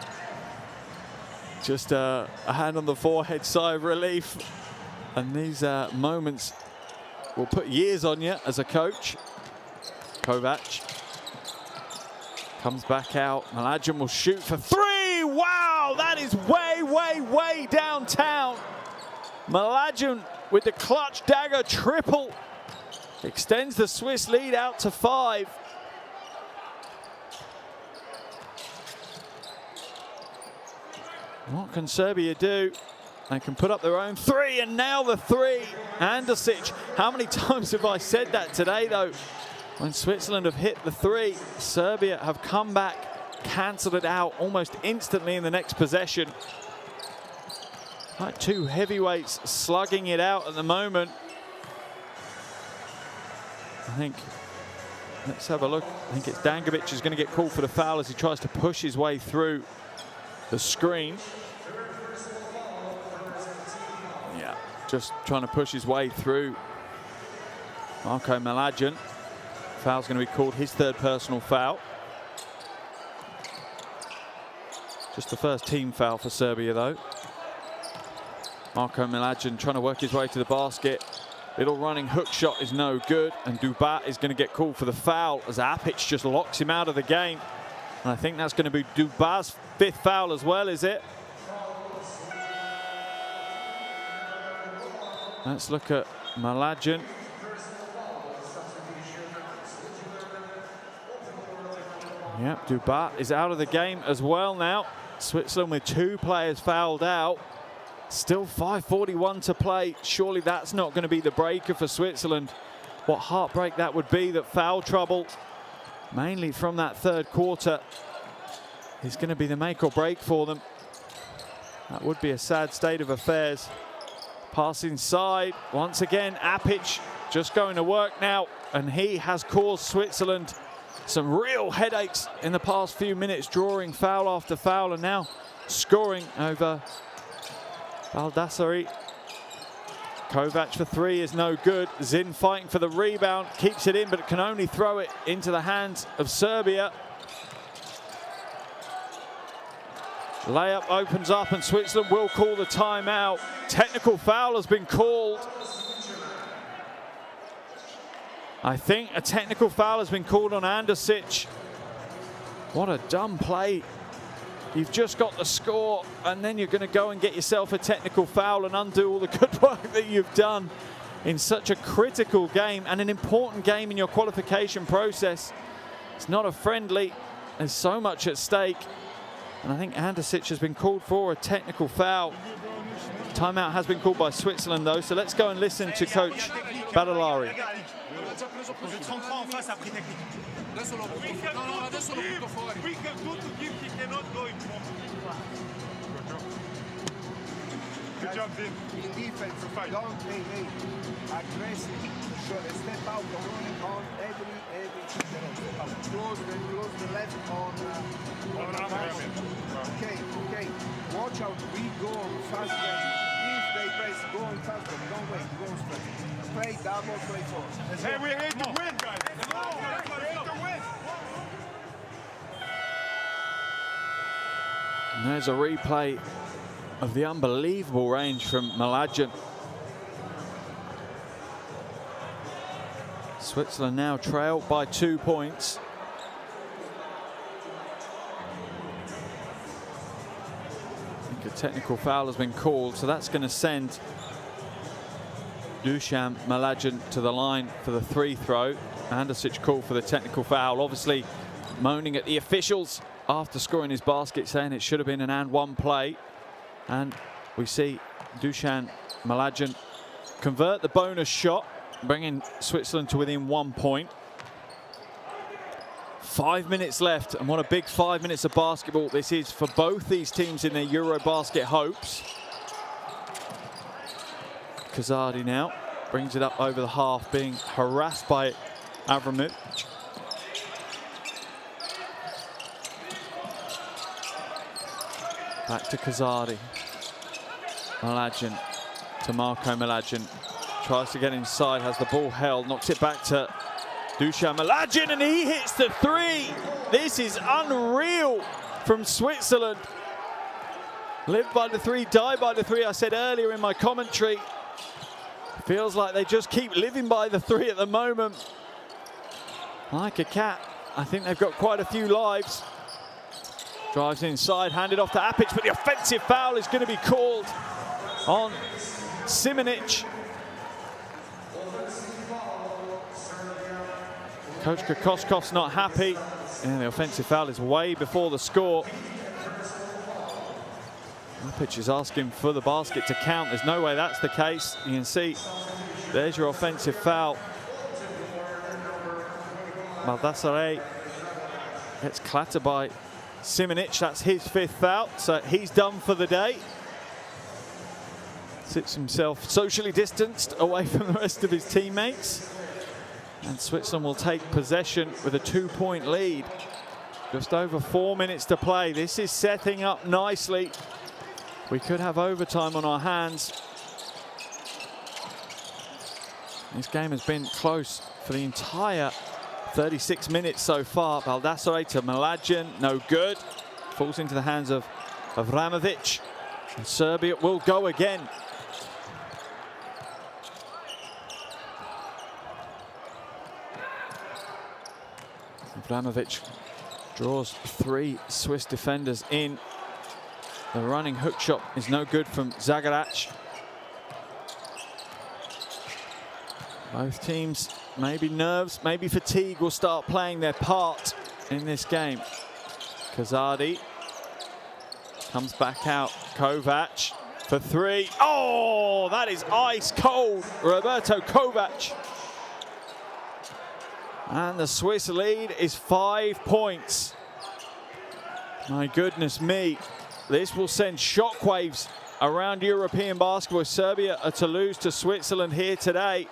Just a hand on the forehead, sigh of relief. And these moments will put years on you as a coach. Kovac comes back out. Mlađan will shoot for 3. Wow! Wow, that is way, way, way downtown. Mladen with the clutch dagger triple. Extends the Swiss lead out to 5. What can Serbia do? They can put up their own 3, and now the 3. Andosic. How many times have I said that today, though? When Switzerland have hit the 3, Serbia have come back, cancelled it out almost instantly in the next possession. Like 2 heavyweights slugging it out at the moment. I think, let's have a look. I think it's Dangovic who's going to get called for the foul as he tries to push his way through the screen. Yeah, just trying to push his way through. Marko Mladen. Foul's going to be called, his 3rd personal foul. Just the first team foul for Serbia, though. Marko Mladen trying to work his way to the basket. Little running hook shot is no good, and Dubat is going to get called for the foul as Apic just locks him out of the game. And I think that's going to be Dubat's 5th foul as well, is it? Let's look at Mladen. Yep, Dubat is out of the game as well now. Switzerland with 2 players fouled out. Still 5:41 to play. Surely that's not going to be the breaker for Switzerland. What heartbreak that would be, that foul trouble, mainly from that 3rd quarter, is going to be the make or break for them. That would be a sad state of affairs. Pass inside. Once again, Apic just going to work now, and he has caused Switzerland some real headaches in the past few minutes, drawing foul after foul, and now scoring over Baldassari. Kovac for 3 is no good. Zin fighting for the rebound, keeps it in, but can only throw it into the hands of Serbia. Layup opens up, and Switzerland will call the timeout. Technical foul has been called. I think a technical foul has been called on Andosic. What a dumb play. You've just got the score, and then you're going to go and get yourself a technical foul and undo all the good work that you've done in such a critical game and an important game in your qualification process. It's not a friendly. There's so much at stake. And I think Andosic has been called for a technical foul. Timeout has been called by Switzerland, though, so let's go and listen to Coach Badalari. Good job, Vin. In defense, don't play aggressive. Step out, running on every close the left on okay. Watch out, we go faster. If they press, go on faster. Don't wait, go straight. Play double, play force. Hey, we're here to win, guys. We're here to win. And there's a replay of the unbelievable range from Mladen. Switzerland now trail by 2 points. I think a technical foul has been called, so that's going to send Dusan Mladen to the line for the 3 throw. Andosic called for the technical foul, obviously moaning at the officials after scoring his basket, saying it should have been an and 1 play. And we see Dusan Mladen convert the bonus shot, bringing Switzerland to within 1 point. 5 minutes left, and what a big 5 minutes of basketball this is for both these teams in their Eurobasket hopes. Kazadi now brings it up over the half, being harassed by Avramovic. Back to Kazadi. Mladen to Marko Mladen. Tries to get inside, has the ball held, knocks it back to Dusan Mladen, and he hits the 3. This is unreal from Switzerland. Live by the 3, die by the 3, I said earlier in my commentary. Feels like they just keep living by the 3 at the moment. Like a cat, I think they've got quite a few lives. Drives inside, handed off to Apic, but the offensive foul is going to be called on Simonic. Coach Kokoskov's not happy, and the offensive foul is way before the score. Apic is asking for the basket to count. There's no way that's the case. You can see there's your offensive foul. Baldassare gets clattered by Simonic. That's his 5th foul, so he's done for the day. Sits himself socially distanced away from the rest of his teammates. And Switzerland will take possession with a 2-point lead. Just over 4 minutes to play. This is setting up nicely. We could have overtime on our hands. This game has been close for the entire 36 minutes so far. Baldassare to Mlađan, no good. Falls into the hands of Avramovic. And Serbia will go again. Avramovic draws 3 Swiss defenders in. The running hook shot is no good from Zagarac. Both teams, maybe nerves, maybe fatigue will start playing their part in this game. Kazadi comes back out. Kovac for 3. Oh, that is ice cold. Roberto Kovac. And the Swiss lead is 5 points. My goodness me. This will send shockwaves around European basketball. Serbia are to lose to Switzerland here today.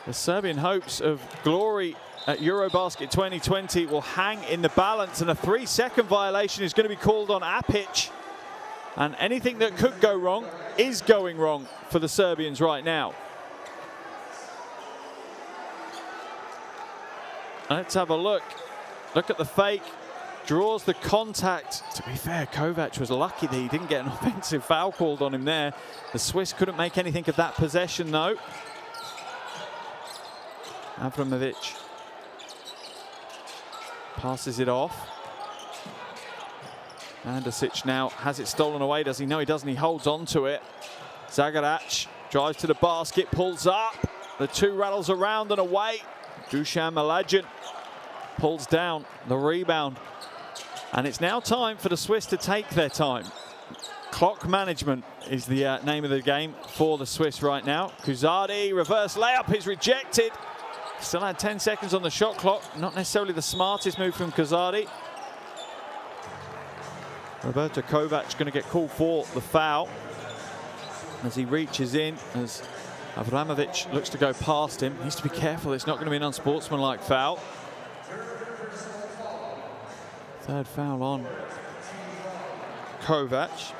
The Serbian hopes of glory at Eurobasket 2020 will hang in the balance, and a 3-second violation is going to be called on Apic. And anything that could go wrong is going wrong for the Serbians right now. Let's have a look. Look at the fake. Draws the contact. To be fair, Kovac was lucky that he didn't get an offensive foul called on him there. The Swiss couldn't make anything of that possession, though. Avramovic passes it off. Andasic now has it stolen away. Does he? No, he doesn't. He holds on to it. Zagarac drives to the basket, pulls up. The 2 rattles around and away. Dusan Mlađan pulls down the rebound. And it's now time for the Swiss to take their time. Clock management is the name of the game for the Swiss right now. Kuzadi, reverse layup is rejected. Still had 10 seconds on the shot clock. Not necessarily the smartest move from Kuzadi. Roberto Kovac going to get called for the foul as he reaches in, as Avramovic looks to go past him. He needs to be careful. It's not going to be an unsportsmanlike foul. 3rd foul on Kovac.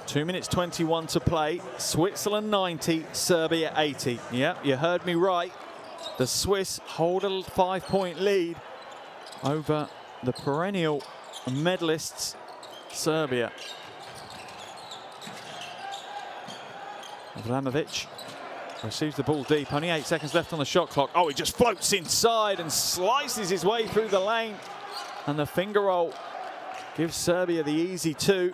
2 minutes 21 to play. Switzerland 90, Serbia 80. Yeah, you heard me right. The Swiss hold a 5-point lead over the perennial medalists, Serbia. Avramovic receives the ball deep. Only 8 seconds left on the shot clock. Oh, he just floats inside and slices his way through the lane. And the finger roll gives Serbia the easy 2.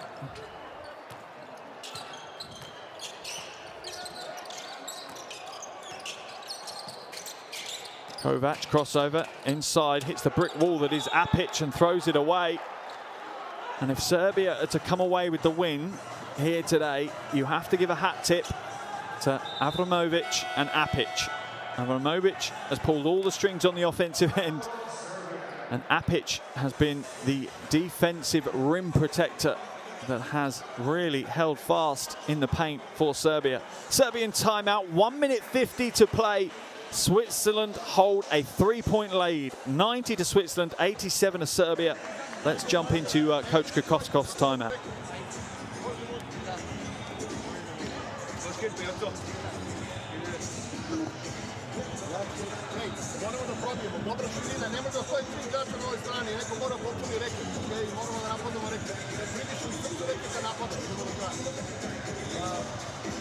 Kovac crossover inside, hits the brick wall that is Apic and throws it away. And if Serbia are to come away with the win here today, you have to give a hat tip to Avramovic and Apic. Avramovic has pulled all the strings on the offensive end, and Apic has been the defensive rim protector that has really held fast in the paint for Serbia. Serbian timeout, 1 minute 50 to play. Switzerland hold a 3-point lead, 90 to Switzerland, 87 to Serbia. Let's jump into Coach Kokoskov's timeout.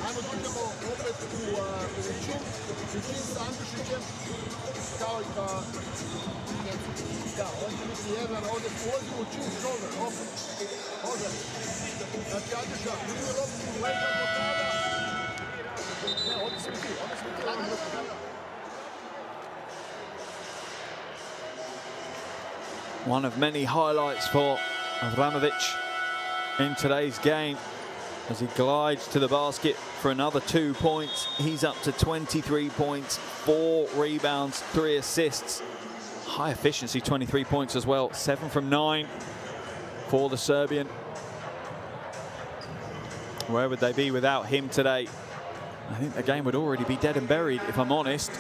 Ajmo dođemo opet u većinu sa Andrušićem. kao da, ovdje biti jedan, ovdje u čin shoulder, open, ovdje. Znači, Adjuša, prvi loptu, leđa blokada. Ne, ovdje se vidi, One of many highlights for Avramovic in today's game as he glides to the basket for another 2 points. He's up to 23 points, 4 rebounds, 3 assists. High efficiency, 23 points as well. 7 from 9 for the Serbian. Where would they be without him today? I think the game would already be dead and buried, if I'm honest.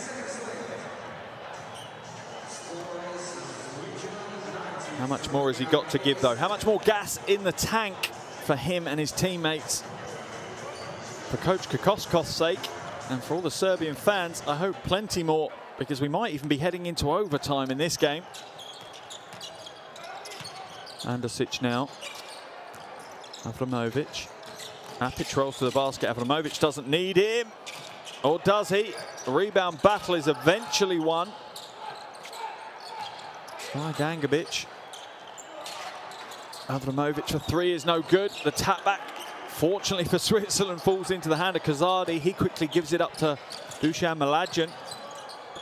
How much more has he got to give, though? How much more gas in the tank for him and his teammates? For Coach Kokoskos's sake, and for all the Serbian fans, I hope plenty more, because we might even be heading into overtime in this game. Andosic now. Avramovic. Apic rolls to the basket. Avramovic doesn't need him. Or does he? The rebound battle is eventually won by Gangovic. Avramovic for 3 is no good. The tap back, fortunately for Switzerland, falls into the hand of Kazadi. He quickly gives it up to Dusan Mlađan.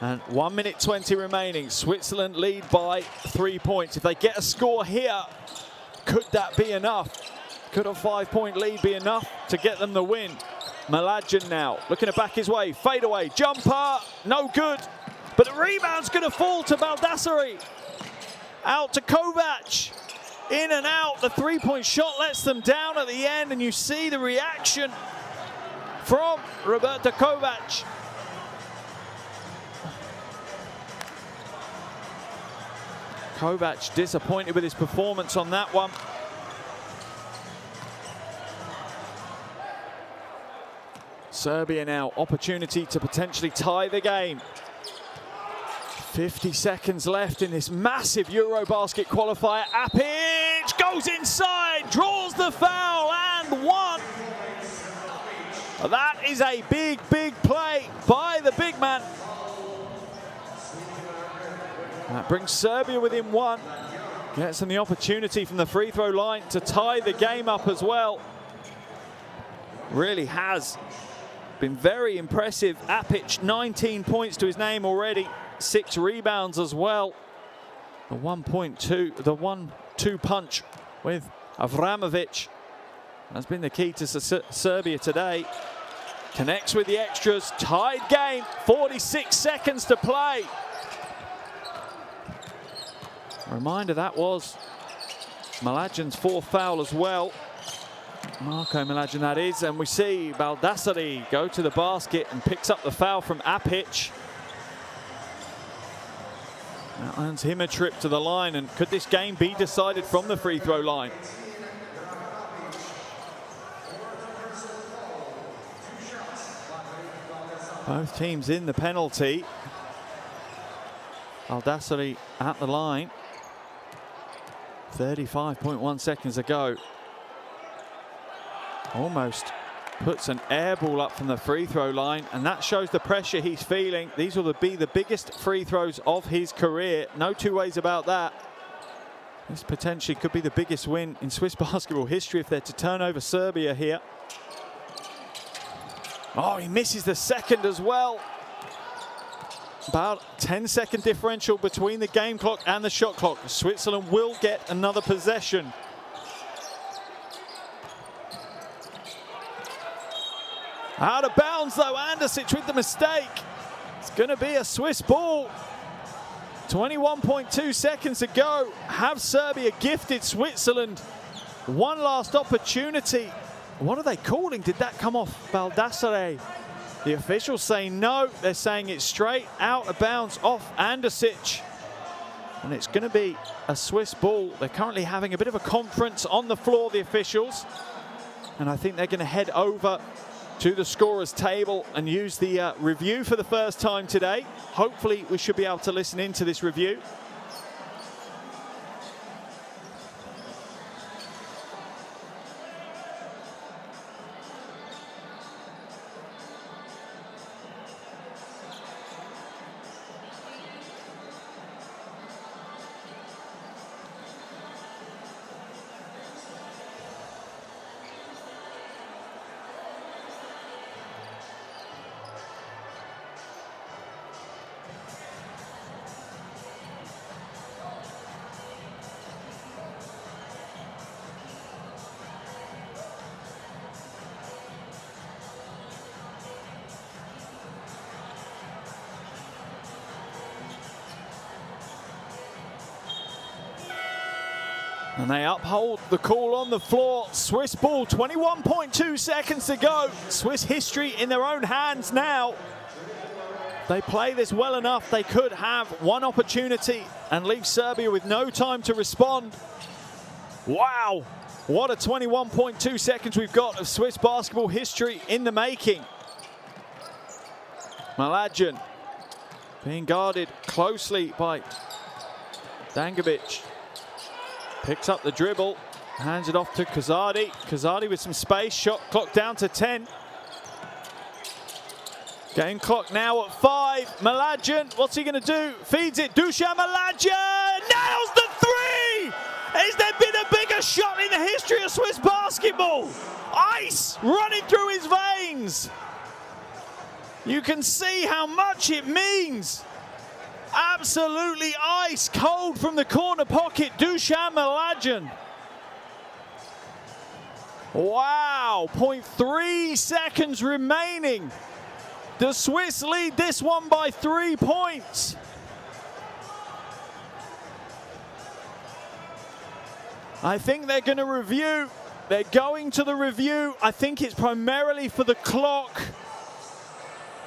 And 1 minute 20 remaining. Switzerland lead by 3 points. If they get a score here, could that be enough? Could a 5-point lead be enough to get them the win? Mlađan now, looking to back his way. Fade away, jumper, no good. But the rebound's going to fall to Baldassari. Out to Kovac. In and out, the 3-point shot lets them down at the end, and you see the reaction from Roberta Kovac. Kovac disappointed with his performance on that one. Serbia now, opportunity to potentially tie the game. 50 seconds left in this massive Eurobasket qualifier. Apic goes inside, draws the foul, and one. That is a big, big play by the big man. That brings Serbia within 1. Gets them the opportunity from the free throw line to tie the game up as well. Really has been very impressive. Apic, 19 points to his name already. 6 rebounds as well. The 1-2 punch with Avramovic has been the key to Serbia today. Connects with the extras. Tied game. 46 seconds to play. Reminder, that was Mlađan's 4th foul as well. Marko Mlađan, that is. And we see Baldassari go to the basket and picks up the foul from Apic. That earns him a trip to the line, and could this game be decided from the free throw line? Both teams in the penalty. Baldassari at the line. 35.1 seconds ago. Almost puts an air ball up from the free throw line, and that shows the pressure he's feeling. These will be the biggest free throws of his career. No two ways about that. This potentially could be the biggest win in Swiss basketball history if they're to turn over Serbia here. Oh, he misses the second as well. About 10-second differential between the game clock and the shot clock. Switzerland will get another possession. Out of bounds though, Andosic with the mistake. It's going to be a Swiss ball. 21.2 seconds to go. Have Serbia gifted Switzerland one last opportunity? What are they calling? Did that come off Baldassare? The officials say no. They're saying it's straight out of bounds off Andosic. And it's going to be a Swiss ball. They're currently having a bit of a conference on the floor, the officials. And I think they're going to head over to the scorer's table and use the review for the first time today. Hopefully we should be able to listen into this review. And they uphold the call on the floor. Swiss ball, 21.2 seconds to go. Swiss history in their own hands now. They play this well enough. They could have one opportunity and leave Serbia with no time to respond. Wow, what a 21.2 seconds we've got of Swiss basketball history in the making. Mlađan being guarded closely by Dangubic. Picks up the dribble, hands it off to Kazadi. Kazadi with some space, shot clock down to 10. Game clock now at 5. Mlađan, what's he gonna do? Feeds it, Dusan Mlađan nails the three! Has there been a bigger shot in the history of Swiss basketball? Ice running through his veins. You can see how much it means. Absolutely ice cold from the corner pocket, Dusan Mlađan. Wow, 0.3 seconds remaining. The Swiss lead this one by 3 points. I think they're going to review. They're going to the review. I think it's primarily for the clock.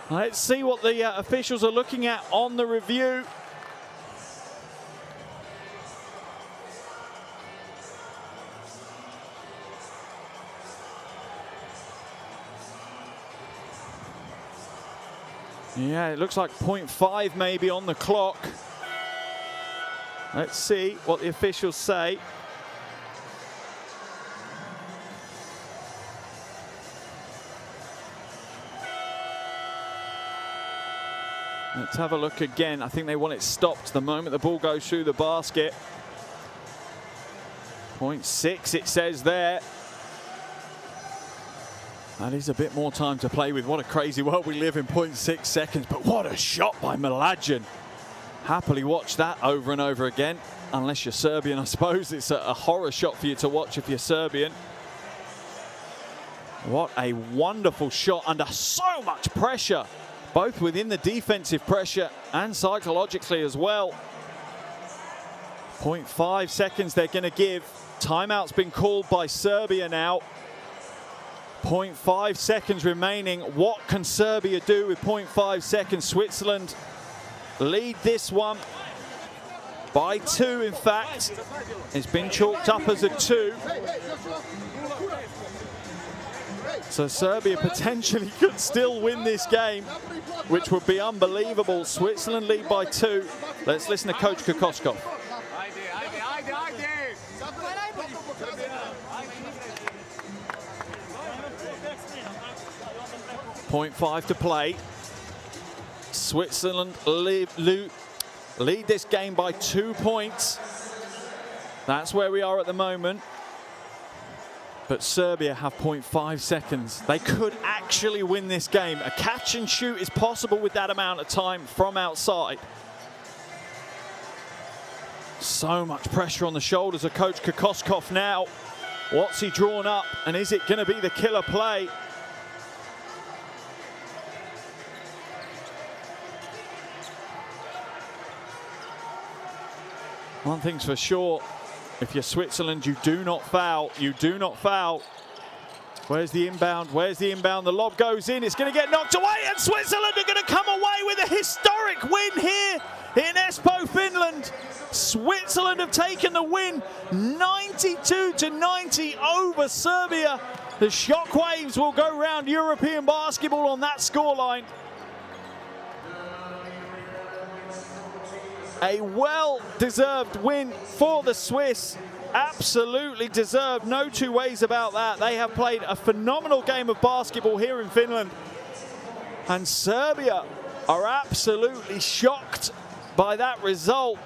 Let's see what the officials are looking at on the review. Yeah, it looks like 0.5 maybe on the clock. Let's see what the officials say. Let's have a look again. I think they want it stopped the moment the ball goes through the basket. 0.6 it says there. That is a bit more time to play with. What a crazy world we live in, 0.6 seconds. But what a shot by Mlađan. Happily watch that over and over again. Unless you're Serbian, I suppose it's a horror shot for you to watch if you're Serbian. What a wonderful shot under so much pressure, both within the defensive pressure and psychologically as well. 0.5 seconds they're going to give. Timeout's been called by Serbia now. 0.5 seconds remaining. What can Serbia do with 0.5 seconds? Switzerland lead this one by 2, in fact. It's been chalked up as a 2. So Serbia potentially could still win this game, which would be unbelievable. Switzerland lead by 2. Let's listen to Coach Kokoskov. 0.5 to play. Switzerland lead this game by 2 points. That's where we are at the moment. But Serbia have 0.5 seconds. They could actually win this game. A catch and shoot is possible with that amount of time from outside. So much pressure on the shoulders of Coach Kokoskov now. What's he drawn up, and is it going to be the killer play? One thing's for sure, if you're Switzerland, you do not foul. You do not foul. Where's the inbound? Where's the inbound? The lob goes in. It's going to get knocked away, and Switzerland are going to come away with a historic win here in Espoo, Finland. Switzerland have taken the win 92-90 over Serbia. The shockwaves will go round European basketball on that scoreline. A well-deserved win for the Swiss. Absolutely deserved, no two ways about that. They have played a phenomenal game of basketball here in Finland. And Serbia are absolutely shocked by that result.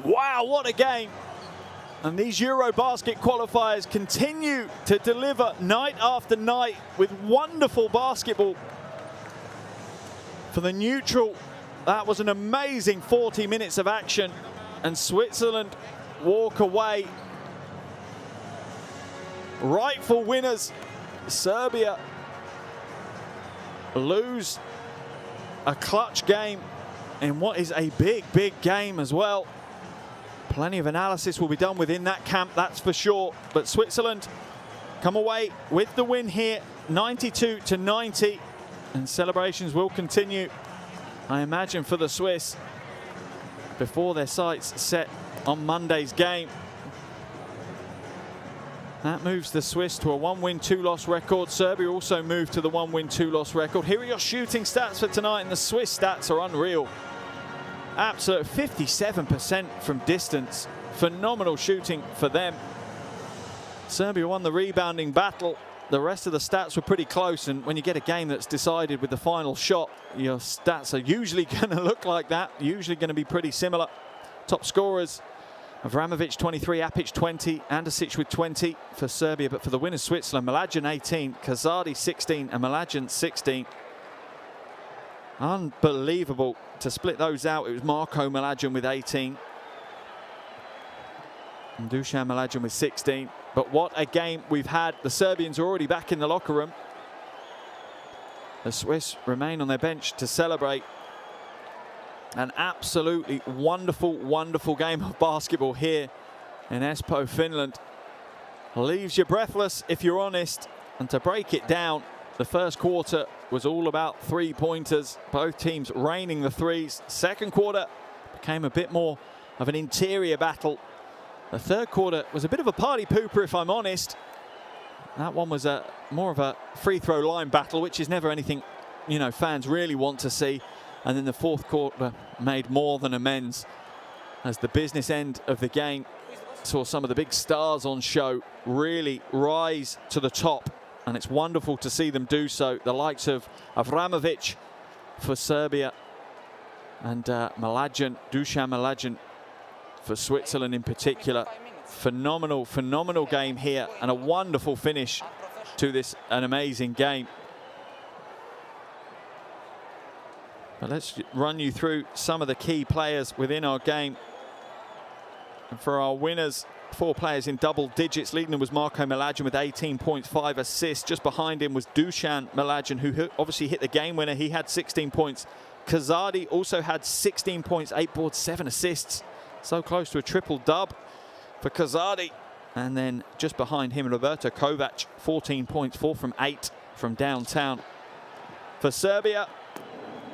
Wow, what a game. And these Eurobasket qualifiers continue to deliver night after night with wonderful basketball. For the neutral, that was an amazing 40 minutes of action, and Switzerland walk away rightful winners. Serbia lose a clutch game in what is a big, big game as well. Plenty of analysis will be done within that camp, that's for sure. But Switzerland come away with the win here, 92-90. And celebrations will continue, I imagine, for the Swiss before their sights set on Monday's game. That moves the Swiss to a 1-win, 2-loss record. Serbia also moved to the 1-win, 2-loss record. Here are your shooting stats for tonight, and the Swiss stats are unreal. Absolute 57% from distance. Phenomenal shooting for them. Serbia won the rebounding battle. The rest of the stats were pretty close, and when you get a game that's decided with the final shot, your stats are usually going to look like that, usually going to be pretty similar. Top scorers: Avramovic 23, Apic 20, Andasic with 20 for Serbia, but for the winners Switzerland, Mlađan 18, Kazadi 16 and Mlađan 16. Unbelievable to split those out. It was Marko Mlađan with 18 and Dusan Mlađan with 16. But what a game we've had. The Serbians are already back in the locker room. The Swiss remain on their bench to celebrate. An absolutely wonderful, wonderful game of basketball here in Espoo, Finland. Leaves you breathless if you're honest. And to break it down, the first quarter was all about three-pointers. Both teams raining the threes. Second quarter became a bit more of an interior battle. The third quarter was a bit of a party pooper, if I'm honest. That one was more of a free throw line battle, which is never anything, you know, fans really want to see. And then the fourth quarter made more than amends as the business end of the game saw some of the big stars on show really rise to the top. And it's wonderful to see them do so. The likes of Avramovic for Serbia and Mlađan, Dusan Mlađan for Switzerland in particular. Phenomenal, phenomenal game here, and a wonderful finish to an amazing game. But let's run you through some of the key players within our game. And for our winners, 4 players in double digits. Leading them was Marko Mlađan with 18 points, 5 assists. Just behind him was Dusan Mlađan, who obviously hit the game winner. He had 16 points. Kazadi also had 16 points, 8 boards, 7 assists. So close to a triple dub for Kazadi. And then just behind him, Roberto Kovac, 14 points, 4 from 8 from downtown. For Serbia,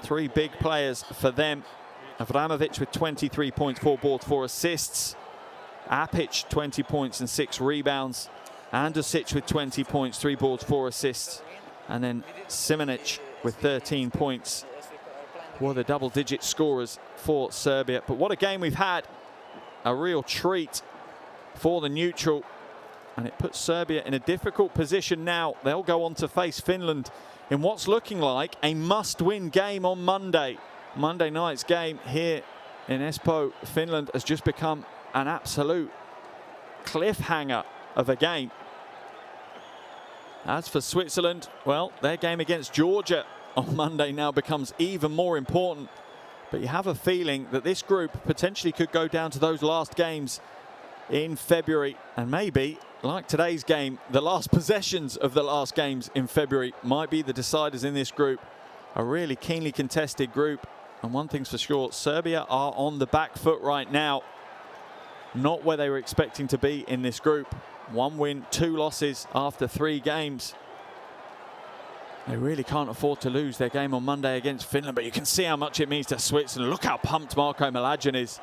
3 big players for them. Avramovic with 23 points, 4 boards, 4 assists. Apic, 20 points and 6 rebounds. Andasic with 20 points, 3 boards, 4 assists. And then Simanic with 13 points. Were the double-digit scorers for Serbia. But what a game we've had. A real treat for the neutral. And it puts Serbia in a difficult position now. They'll go on to face Finland in what's looking like a must-win game on Monday. Monday night's game here in Espoo, Finland, has just become an absolute cliffhanger of a game. As for Switzerland, well, their game against Georgia on Monday now becomes even more important. But you have a feeling that this group potentially could go down to those last games in February. And maybe, like today's game, the last possessions of the last games in February might be the deciders in this group. A really keenly contested group. And one thing's for sure, Serbia are on the back foot right now. Not where they were expecting to be in this group. 1 win, 2 losses after 3 games. They really can't afford to lose their game on Monday against Finland, but you can see how much it means to Switzerland. Look how pumped Marko Mlađan is.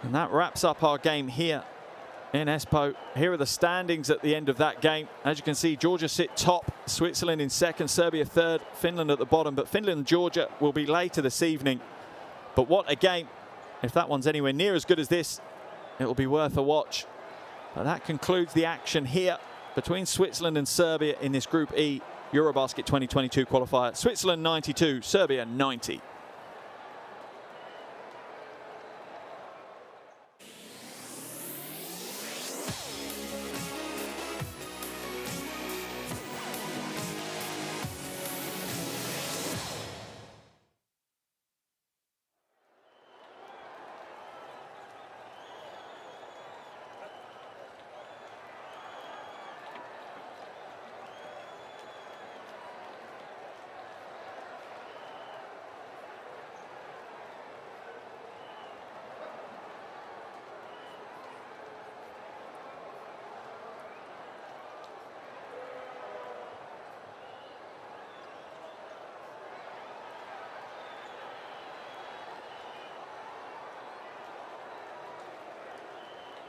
And that wraps up our game here in Espoo. Here are the standings at the end of that game. As you can see, Georgia sit top, Switzerland in second, Serbia third, Finland at the bottom. But Finland and Georgia will be later this evening. But what a game. If that one's anywhere near as good as this, it will be worth a watch. But that concludes the action here between Switzerland and Serbia in this Group E Eurobasket 2022 qualifier. Switzerland 92, Serbia 90.